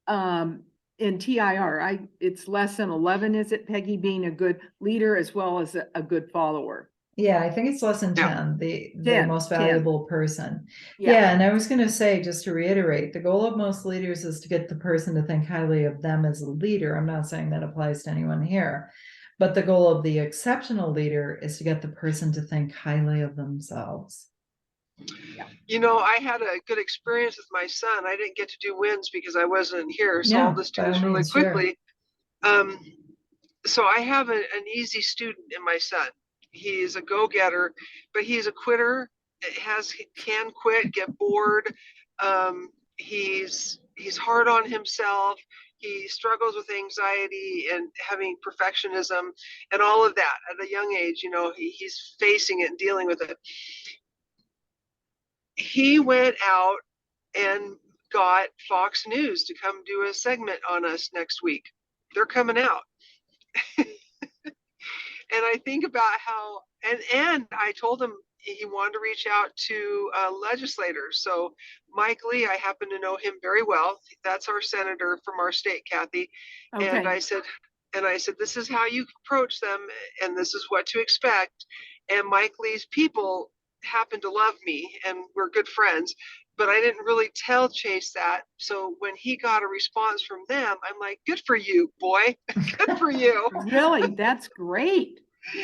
in TIR, it's lesson 11, is it, Peggy, being a good leader as well as a good follower? yeah, I think it's lesson 10, the 10, most 10. valuable person. Yeah. Yeah, and I was going to say, just to reiterate, the goal of most leaders is to get the person to think highly of them as a leader. I'm not saying that applies to anyone here, but the goal of the exceptional leader is to get the person to think highly of themselves. I had a good experience with my son. I didn't get to do wins because I wasn't here, so I'll Yeah, just do by all this really means, sure. quickly. So I have an easy student in my son. He's a go-getter, but he's a quitter. Can quit, get bored. He's hard on himself. He struggles with anxiety and having perfectionism and all of that at a young age. He's facing it and dealing with it. He went out and got Fox News to come do a segment on us next week. They're coming out. And I think about how, and I told him he wanted to reach out to legislators. So Mike Lee, I happen to know him very well. That's our senator from our state, Kathy. Okay. And I said, this is how you approach them, and this is what to expect. And Mike Lee's people happen to love me, and we're good friends. But I didn't really tell Chase that. So when he got a response from them, I'm like, good for you, boy. Good for you. Really? That's great.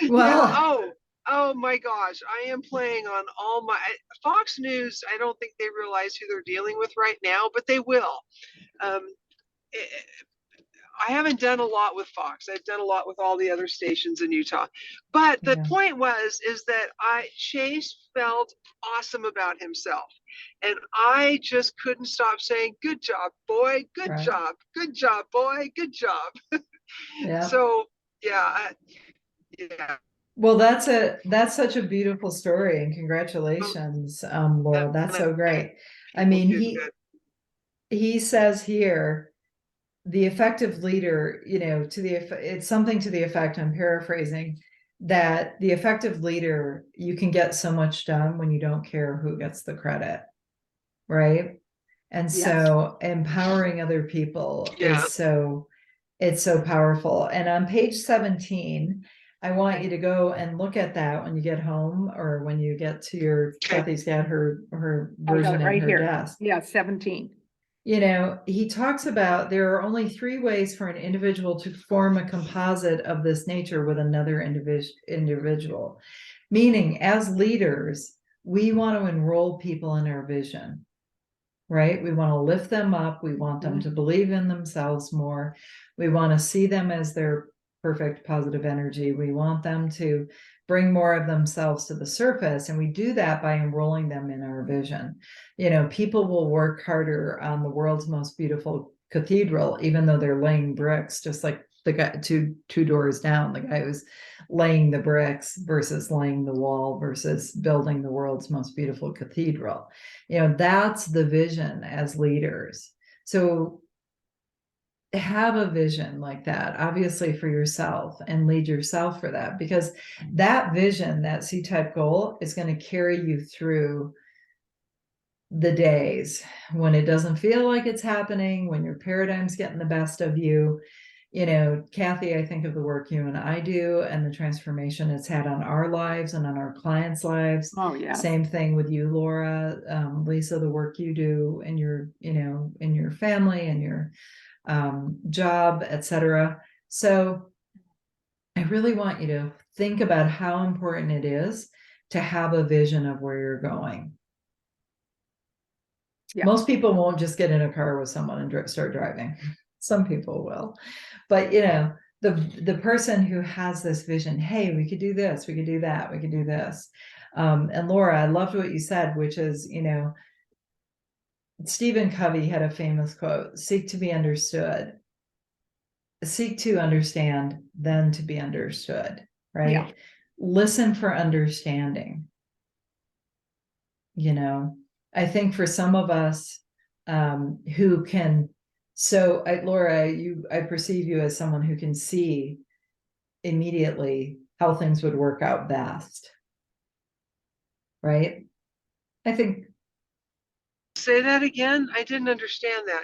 Well, Yeah. Oh my gosh. I am playing on all my Fox News. I don't think they realize who they're dealing with right now, but they will. Um, I haven't done a lot with Fox. I've done a lot with all the other stations in Utah. But the Yeah. point is that Chase felt awesome about himself. And I just couldn't stop saying, good job, boy, good Right. job, boy, good job. Yeah. So yeah, yeah. Well, that's such a beautiful story, and congratulations, Laura. That's so great. I mean, he says here, the effective leader, it's something to the effect, I'm paraphrasing, that the effective leader, you can get so much done when you don't care who gets the credit, right? And Yes. so empowering other people Yeah. it's so powerful. And on page 17, I want you to go and look at that when you get home, or when you get to your, Kathy's got her I got version it at right her here. desk. Yeah, 17. He talks about there are only 3 ways for an individual to form a composite of this nature with another individual. Meaning, as leaders, we want to enroll people in our vision, right? We want to lift them up. We want them to believe in themselves more. We want to see them as their perfect positive energy. We want them to bring more of themselves to the surface. And we do that by enrolling them in our vision. People will work harder on the world's most beautiful cathedral, even though they're laying bricks, just like the guy two doors down, the guy who's laying the bricks versus laying the wall versus building the world's most beautiful cathedral. That's the vision as leaders. So have a vision like that, obviously, for yourself, and lead yourself for that, because that vision, that C-type goal, is going to carry you through the days when it doesn't feel like it's happening, when your paradigm's getting the best of you. Kathy, I think of the work you and I do and the transformation it's had on our lives and on our clients' lives. Oh, yeah. Same thing with you, Laura, Lisa, the work you do in your, in your family and your job, etc. So I really want you to think about how important it is to have a vision of where you're going. Yeah. Most people won't just get in a car with someone and start driving. Some people will, but the person who has this vision, hey, we could do this, we could do that, we could do this. And Laura, I loved what you said, which is, Stephen Covey had a famous quote: seek to be understood, seek to understand, then to be understood, right? Yeah. Listen for understanding. I think for some of us who can, Laura, I perceive you as someone who can see immediately how things would work out best, right? I think. Say that again. I didn't understand that.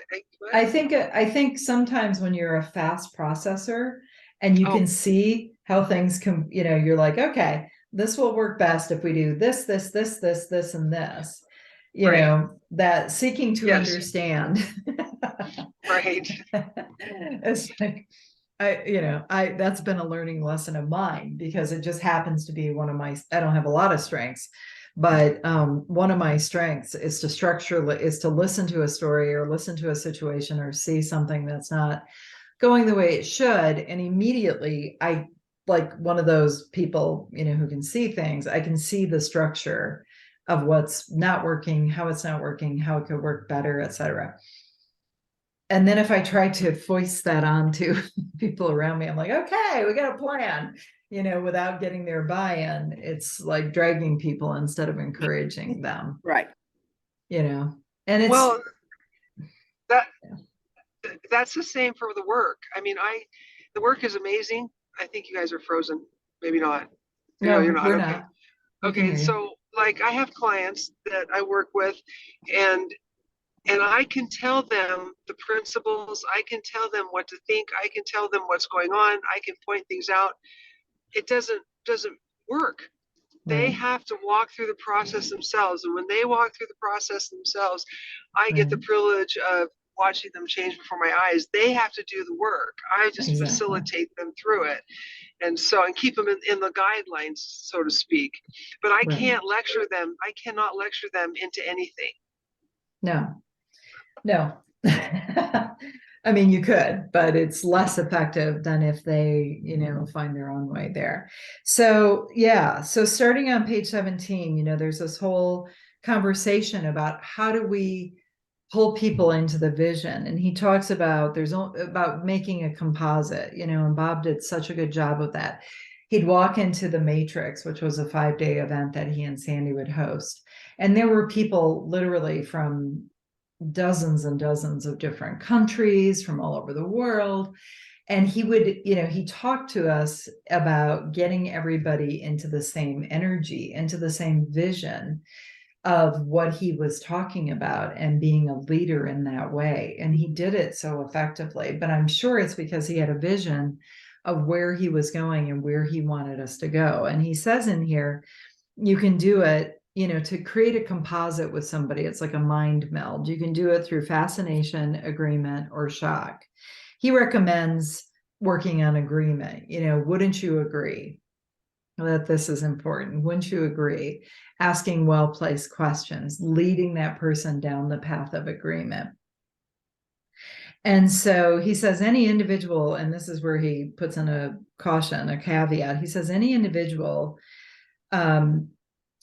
I think sometimes when you're a fast processor and you can see how things can, you're like, okay, this will work best if we do this, this, this, this, this, and this. That seeking to understand. Right. It's like, that's been a learning lesson of mine, because it just happens to be I don't have a lot of strengths, but one of my strengths is to listen to a story or listen to a situation or see something that's not going the way it should. And immediately I, like one of those people, who can see things, I can see the structure of what's not working, how it's not working, how it could work better, etc. And then if I try to foist that onto people around me, I'm like, okay, we got a plan, without getting their buy-in. It's like dragging people instead of encouraging them. Right. And it's, well, that's the same for the work. I mean, the work is amazing. I think you guys are frozen. Maybe not. No, you're not. We're okay. not. Okay. So like I have clients that I work with, and I can tell them the principles. I can tell them what to think. I can tell them what's going on. I can point things out. It doesn't work. Right. They have to walk through the process themselves. And when they walk through the process themselves, I get the privilege of watching them change before my eyes. They have to do the work. I just facilitate them through it. And keep them in the guidelines, so to speak. But I can't lecture them. I cannot lecture them into anything. No. I mean, you could, but it's less effective than if they, find their own way there. So, yeah. So starting on page 17, there's this whole conversation about how do we pull people into the vision. And he talks about about making a composite, and Bob did such a good job of that. He'd walk into the Matrix, which was a 5-day event that he and Sandy would host. And there were people literally from dozens and dozens of different countries from all over the world. And he would, he talked to us about getting everybody into the same energy, into the same vision of what he was talking about and being a leader in that way. And he did it so effectively, but I'm sure it's because he had a vision of where he was going and where he wanted us to go. And he says in here, you can do it, to create a composite with somebody. It's like a mind meld. You can do it through fascination, agreement, or shock. He recommends working on agreement. Wouldn't you agree that this is important? Wouldn't you agree? Asking well-placed questions, leading that person down the path of agreement. And so he says any individual, and this is where he puts in a caution, a caveat. He says any individual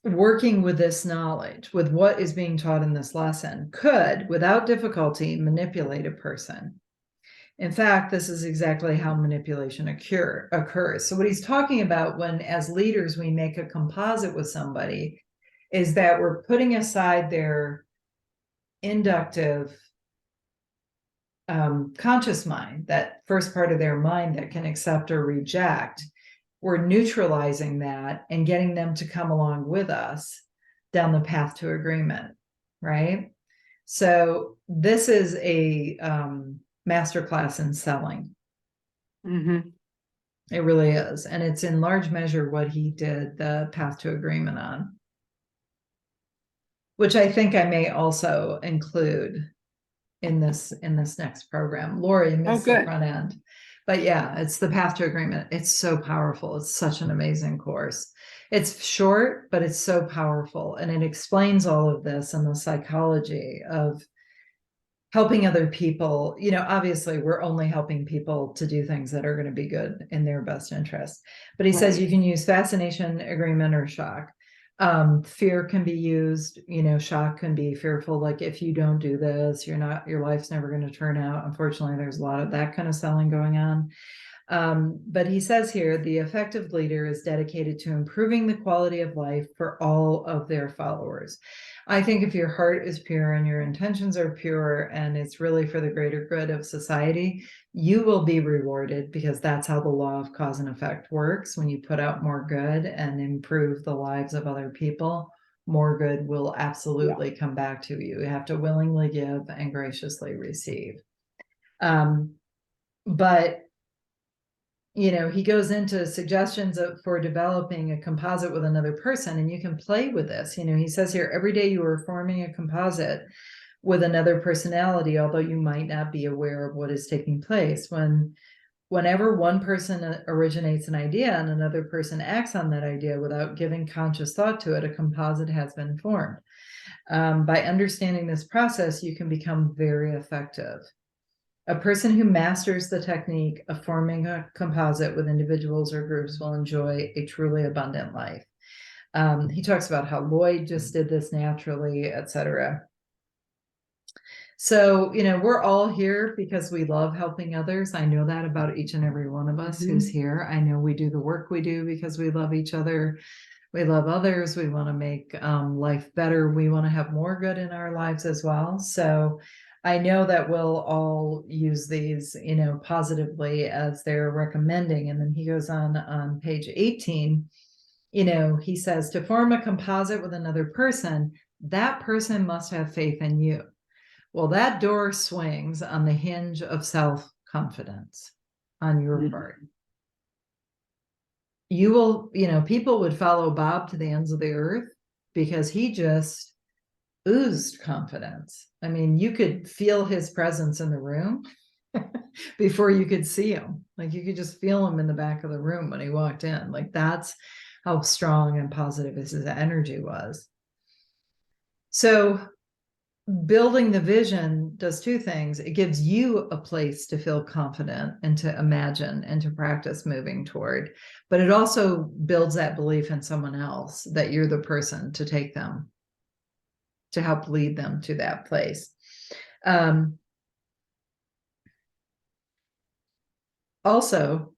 working with this knowledge, with what is being taught in this lesson, could, without difficulty, manipulate a person. In fact, this is exactly how manipulation occurs. So what he's talking about when, as leaders, we make a composite with somebody, is that we're putting aside their inductive conscious mind, that first part of their mind that can accept or reject. We're neutralizing that and getting them to come along with us down the path to agreement, right? So this is a masterclass in selling. Mm-hmm. It really is. And it's in large measure what he did the path to agreement on, which I think I may also include in this next program. Lori missed the front end. But yeah, it's the path to agreement. It's so powerful. It's such an amazing course. It's short, but it's so powerful. And it explains all of this and the psychology of helping other people. Obviously, we're only helping people to do things that are going to be good in their best interest. But he says you can use fascination, agreement, or shock. Fear can be used, shock can be fearful. Like if you don't do this, your life's never going to turn out. Unfortunately, there's a lot of that kind of selling going on. But he says here, the effective leader is dedicated to improving the quality of life for all of their followers. I think if your heart is pure and your intentions are pure and it's really for the greater good of society, you will be rewarded, because that's how the law of cause and effect works. When you put out more good and improve the lives of other people, more good will absolutely come back to you. You have to willingly give and graciously receive. But he goes into suggestions for developing a composite with another person, and you can play with this. He says here, every day you are forming a composite with another personality, although you might not be aware of what is taking place. Whenever one person originates an idea and another person acts on that idea without giving conscious thought to it, a composite has been formed. By understanding this process, you can become very effective. A person who masters the technique of forming a composite with individuals or groups will enjoy a truly abundant life. He talks about how Lloyd just did this naturally, etc. So, we're all here because we love helping others. I know that about each and every one of us who's here. I know we do the work we do because we love each other. We love others. We want to make life better. We want to have more good in our lives as well. So I know that we'll all use these, positively as they're recommending. And then he goes on page 18, he says, to form a composite with another person, that person must have faith in you. Well, that door swings on the hinge of self-confidence on your part. You will, people would follow Bob to the ends of the earth because he just oozed confidence. I mean, you could feel his presence in the room before you could see him. Like you could just feel him in the back of the room when he walked in. Like that's how strong and positive his energy was. So building the vision does two things. It gives you a place to feel confident and to imagine and to practice moving toward, but it also builds that belief in someone else that you're the person to take them, to help lead them to that place. Also,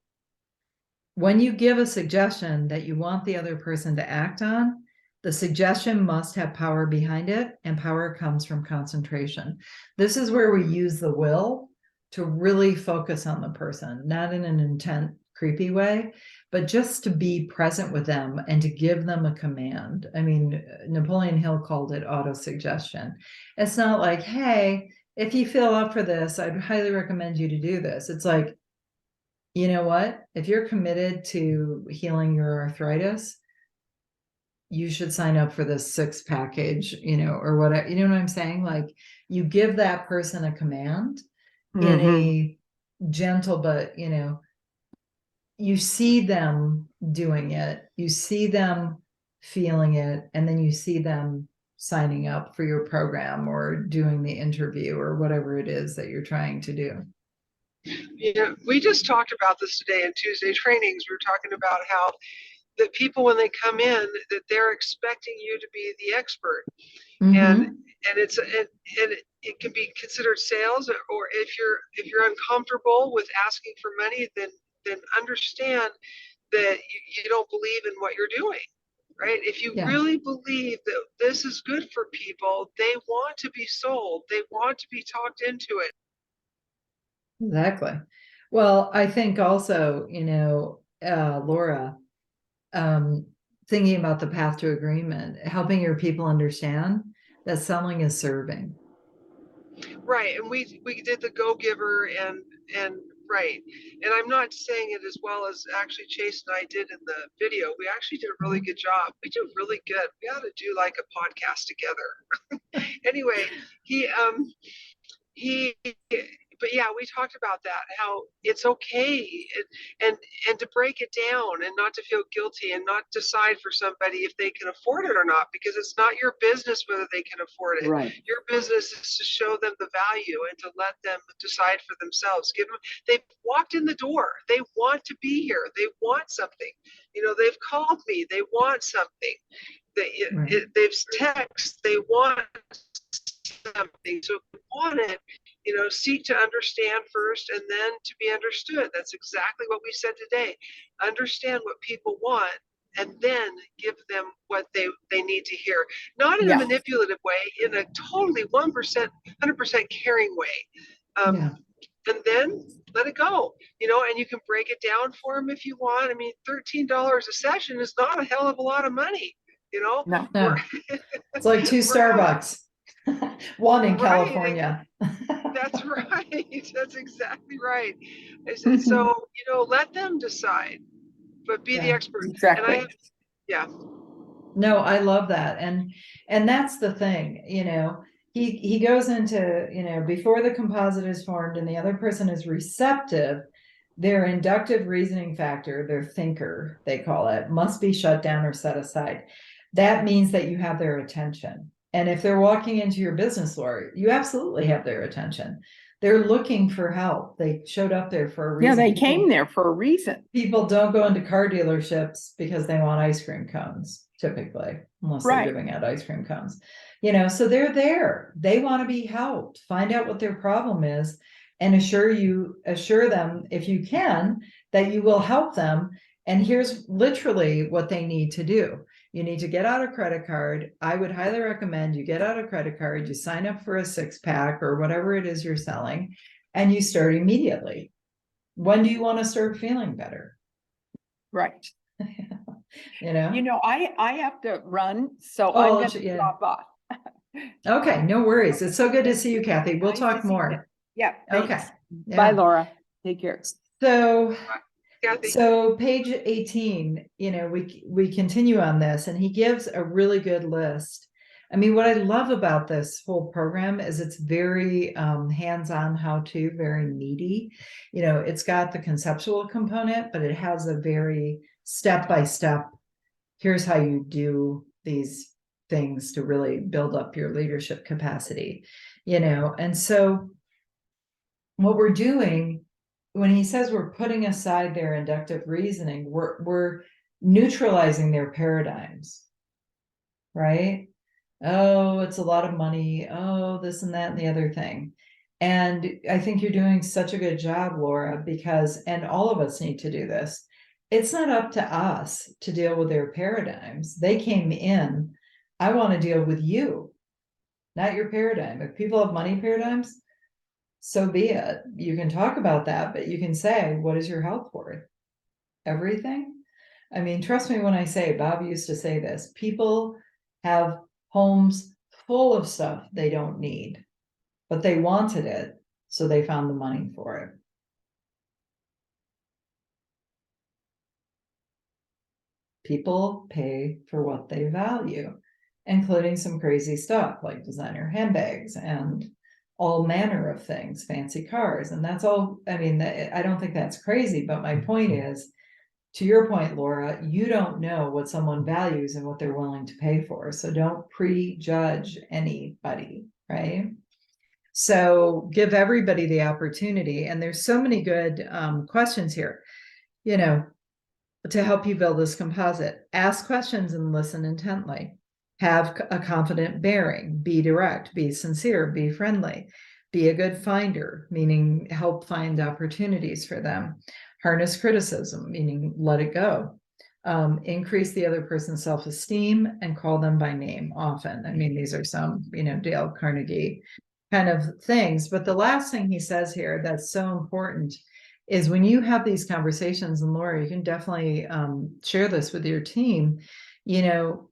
when you give a suggestion that you want the other person to act on, the suggestion must have power behind it, and power comes from concentration. This is where we use the will to really focus on the person, not in an intent, creepy way, but just to be present with them and to give them a command. I mean, Napoleon Hill called it auto-suggestion. It's not like, hey, if you feel up for this, I'd highly recommend you to do this. It's like, you know what? If you're committed to healing your arthritis, you should sign up for this 6 package, or whatever, you know what I'm saying? Like, you give that person a command in a gentle, but you see them doing it, you see them feeling it, and then you see them signing up for your program or doing the interview or whatever it is that you're trying to do. Yeah, we just talked about this today in Tuesday trainings. We were talking about how that people, when they come in, that they're expecting you to be the expert, and it can be considered sales. Or if you're uncomfortable with asking for money, then understand that you don't believe in what you're doing. Right? If you really believe that this is good for people, they want to be sold. They want to be talked into it. Exactly. Well, I think also, Laura, thinking about the path to agreement, helping your people understand that selling is serving. Right. And we did the go giver and right. And I'm not saying it as well as actually Chase and I did in the video. We actually did a really good job. We do really good. We ought to do like a podcast together. Anyway, but yeah, we talked about that, how it's okay, and to break it down and not to feel guilty and not decide for somebody if they can afford it or not, because it's not your business whether they can afford it. Right. Your business is to show them the value and to let them decide for themselves. They've walked in the door. They want to be here. They want something. They've called me. They want something. They've texted. They want something. So if you want it, seek to understand first and then to be understood. That's exactly what we said today. Understand what people want and then give them what they need to hear. Not in a manipulative way, in a totally 1%, 100% caring way. And then let it go, and you can break it down for them if you want. I mean, $13 a session is not a hell of a lot of money, No. It's like 2 Starbucks. One in California. That's right. That's exactly right. And so, let them decide, but be the expert. Exactly. No, I love that. And that's the thing, he goes into, before the composite is formed and the other person is receptive, their inductive reasoning factor, their thinker, they call it, must be shut down or set aside. That means that you have their attention. And if they're walking into your business, Laura, you absolutely have their attention. They're looking for help. They showed up there for a reason. Yeah, they came there for a reason. People don't go into car dealerships because they want ice cream cones, typically, unless they're giving out ice cream cones. So they're there. They want to be helped. Find out what their problem is and assure them, if you can, that you will help them. And here's literally what they need to do. You need to get out a credit card. I would highly recommend you get out a credit card, you sign up for a 6-pack or whatever it is you're selling, and you start immediately. When do you want to start feeling better? Right. I have to run, so I'm going to drop off. Okay, no worries. It's so good to see you, Kathy. We'll talk more. Yeah. Okay. Bye, Laura. Take care. So page 18, we continue on this, and he gives a really good list. I mean, what I love about this whole program is it's very hands-on how-to, very meaty. It's got the conceptual component, but it has a very step-by-step, here's how you do these things to really build up your leadership capacity, you know. And so what we're doing when he says we're putting aside their inductive reasoning, we're neutralizing their paradigms, right? Oh, it's a lot of money. Oh, this and that and the other thing. And I think you're doing such a good job, Laura, because, and all of us need to do this. It's not up to us to deal with their paradigms. They came in. I want to deal with you, not your paradigm. If people have money paradigms, so be it. You can talk about that, but you can say, what is your health worth? Everything. I mean, trust me when I say, Bob used to say this, people have homes full of stuff they don't need, but they wanted it, so they found the money for it. People pay for what they value, including some crazy stuff like designer handbags and all manner of things, fancy cars. And that's all, I mean, I don't think that's crazy, but my point is, to your point, Laura, you don't know what someone values and what they're willing to pay for. So don't prejudge anybody, right? So give everybody the opportunity. And there's so many good questions here, you know, to help you build this composite. Ask questions and listen intently. Have a confident bearing. Be direct, be sincere, be friendly. Be a good finder, meaning help find opportunities for them. Harness criticism, meaning let it go. Increase the other person's self-esteem and call them by name often. I mean, these are some, you know, Dale Carnegie kind of things. But the last thing he says here that's so important is when you have these conversations, and Laura, you can definitely share this with your team, you know,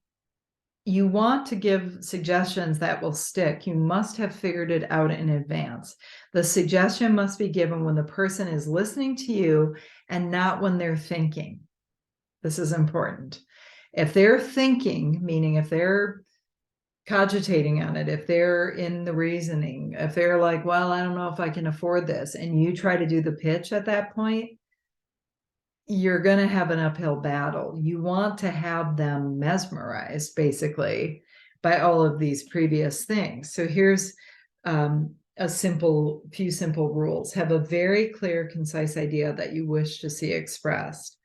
you want to give suggestions that will stick. You must have figured it out in advance. The suggestion must be given when the person is listening to you and not when they're thinking. This is important. If they're thinking, meaning if they're cogitating on it, if they're in the reasoning, if they're like, well, I don't know if I can afford this, and you try to do the pitch at that point, you're going to have an uphill battle. You want to have them mesmerized, basically, by all of these previous things. So here's a few simple rules. Have a very clear, concise idea that you wish to see expressed.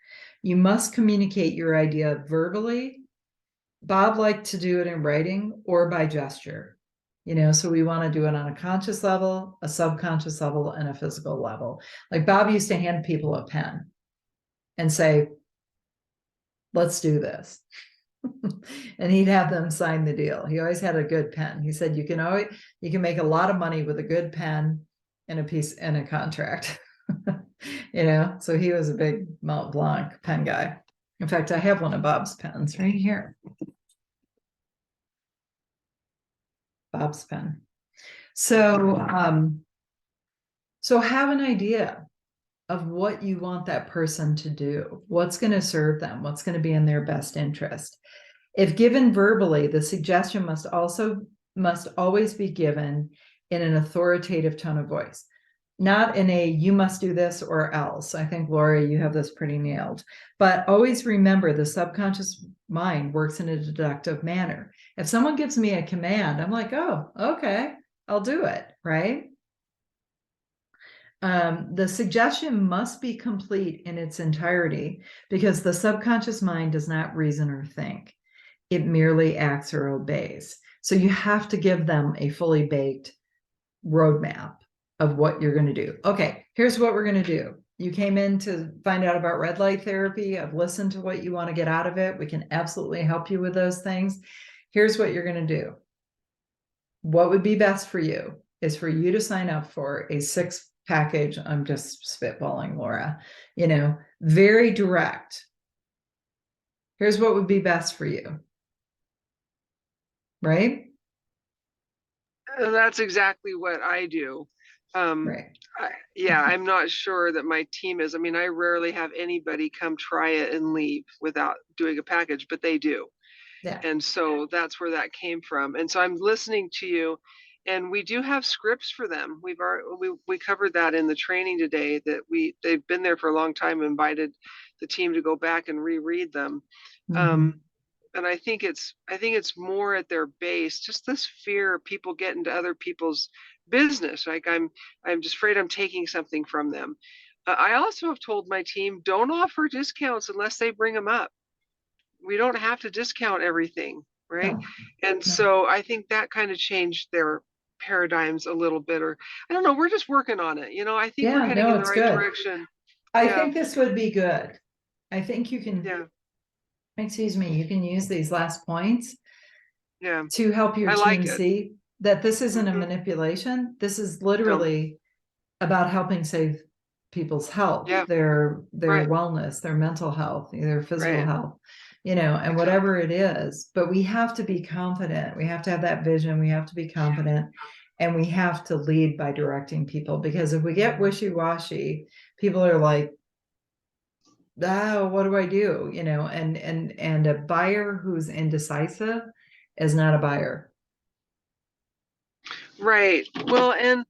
You must communicate your idea verbally. Bob liked to do it in writing or by gesture, you know, so we want to do it on a conscious level, a subconscious level, and a physical level. Like Bob used to hand people a pen and say, let's do this. And he'd have them sign the deal. He always had a good pen. He said, you can make a lot of money with a good pen and a contract. You know, so he was a big Mont Blanc pen guy. In fact, I have one of Bob's pens right here. Bob's pen. So have an idea of what you want that person to do, what's going to serve them, what's going to be in their best interest. If given verbally, the suggestion must always be given in an authoritative tone of voice, not in a you must do this or else. I think, Laura, you have this pretty nailed. But always remember, the subconscious mind works in a deductive manner. If someone gives me a command, I'm like, oh, okay, I'll do it, right? The suggestion must be complete in its entirety because the subconscious mind does not reason or think. It merely acts or obeys. So you have to give them a fully baked roadmap of what you're going to do. Okay, here's what we're going to do. You came in to find out about red light therapy. I've listened to what you want to get out of it. We can absolutely help you with those things. Here's what you're going to do. What would be best for you is for you to sign up for a 6 package. I'm just spitballing, Laura, you know, very direct. Here's what would be best for you. Right? That's exactly what I do. Right. I'm not sure that my team is. I mean, I rarely have anybody come try it and leave without doing a package, but they do. Yeah. And so that's where that came from. And so I'm listening to you, and we do have scripts for them. We covered that in the training today, that they've been there for a long time, invited the team to go back and reread them. Mm-hmm. And I think it's more at their base, just this fear of people getting to other people's business. Like I'm just afraid I'm taking something from them. I also have told my team, don't offer discounts unless they bring them up. We don't have to discount everything, right? No, And no. so I think that kind of changed their paradigms a little bit, or I don't know, we're just working on it. I think we're Yeah, heading no, in the it's right good. direction. I Yeah, think this would be good. I think you can, yeah, excuse me, you can use these last points yeah. to help your I like team it. see that this isn't a Mhm. manipulation. This is No, literally about helping save people's health, yeah, their right, wellness, their mental health, their physical right. health, and whatever Exactly. it is. But we have to be confident. We have to have that vision. We have to be confident, and we have to lead by directing people, because if we get wishy-washy, people are like, oh, what do I do? And a buyer who's indecisive is not a buyer. Right. Well, and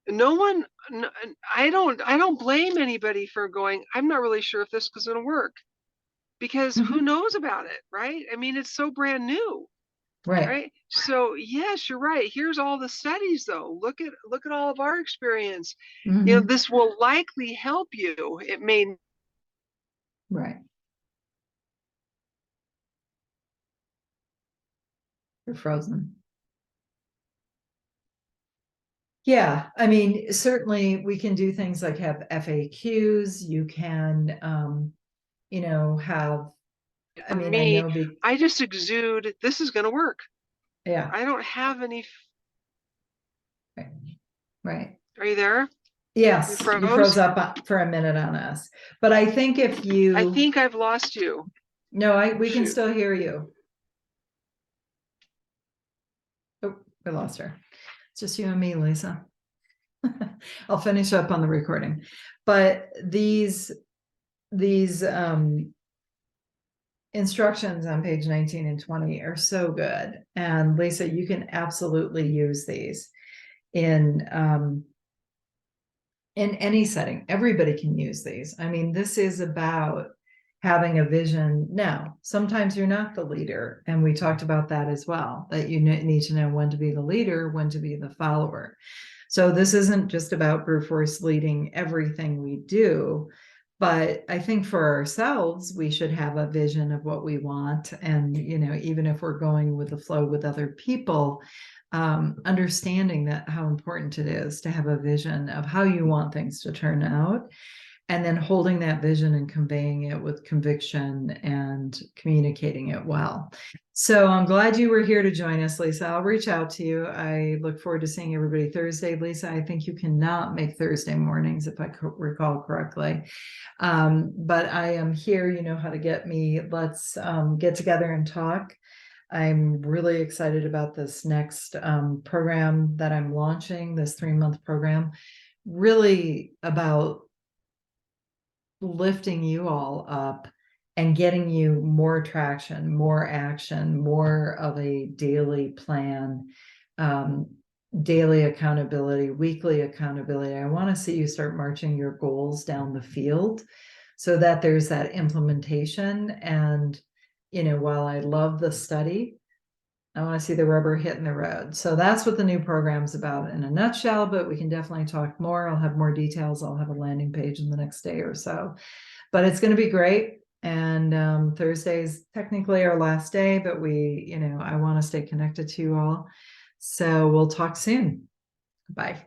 no one, I don't blame anybody for going, I'm not really sure if this is going to work, because who Mhm. knows about it, right? I mean, it's so brand new, Right. right? So yes, you're right. Here's all the studies though. Look at all of our experience. Mhm. This will likely help you. It may. Right. You're frozen. Yeah, I mean, certainly we can do things like have FAQs. You can, have, I For mean, I me, know, I just exude, this is going to work. yeah, I don't have any. right, right. Are you there? You Yes, you froze froze? up for a minute on us, but I think if I you, think I've lost you. no, Oh, we can shoot. still hear you. Oh, we lost her. It's just you and me, Lisa. I'll finish up on the recording, but these instructions on page 19 and 20 are so good. And Lisa, you can absolutely use these in any setting. Everybody can use these. I mean, this is about having a vision. Now, sometimes you're not the leader, and we talked about that as well, that you need to know when to be the leader, when to be the follower. So this isn't just about brute force leading everything we do, but I think for ourselves, we should have a vision of what we want. And, even if we're going with the flow with other people, understanding that how important it is to have a vision of how you want things to turn out, and then holding that vision and conveying it with conviction and communicating it well. So I'm glad you were here to join us, Lisa. I'll reach out to you. I look forward to seeing everybody Thursday. Lisa, I think you cannot make Thursday mornings, if I recall correctly. But I am here. You know how to get me. Let's get together and talk. I'm really excited about this next program that I'm launching, this 3-month program, really about lifting you all up and getting you more traction, more action, more of a daily plan, daily accountability, weekly accountability. I want to see you start marching your goals down the field so that there's that implementation. And, while I love the study, I want to see the rubber hitting the road. So that's what the new program's about in a nutshell, but we can definitely talk more. I'll have more details. I'll have a landing page in the next day or so, but it's going to be great. And Thursday is technically our last day, but I want to stay connected to you all. So we'll talk soon. Bye.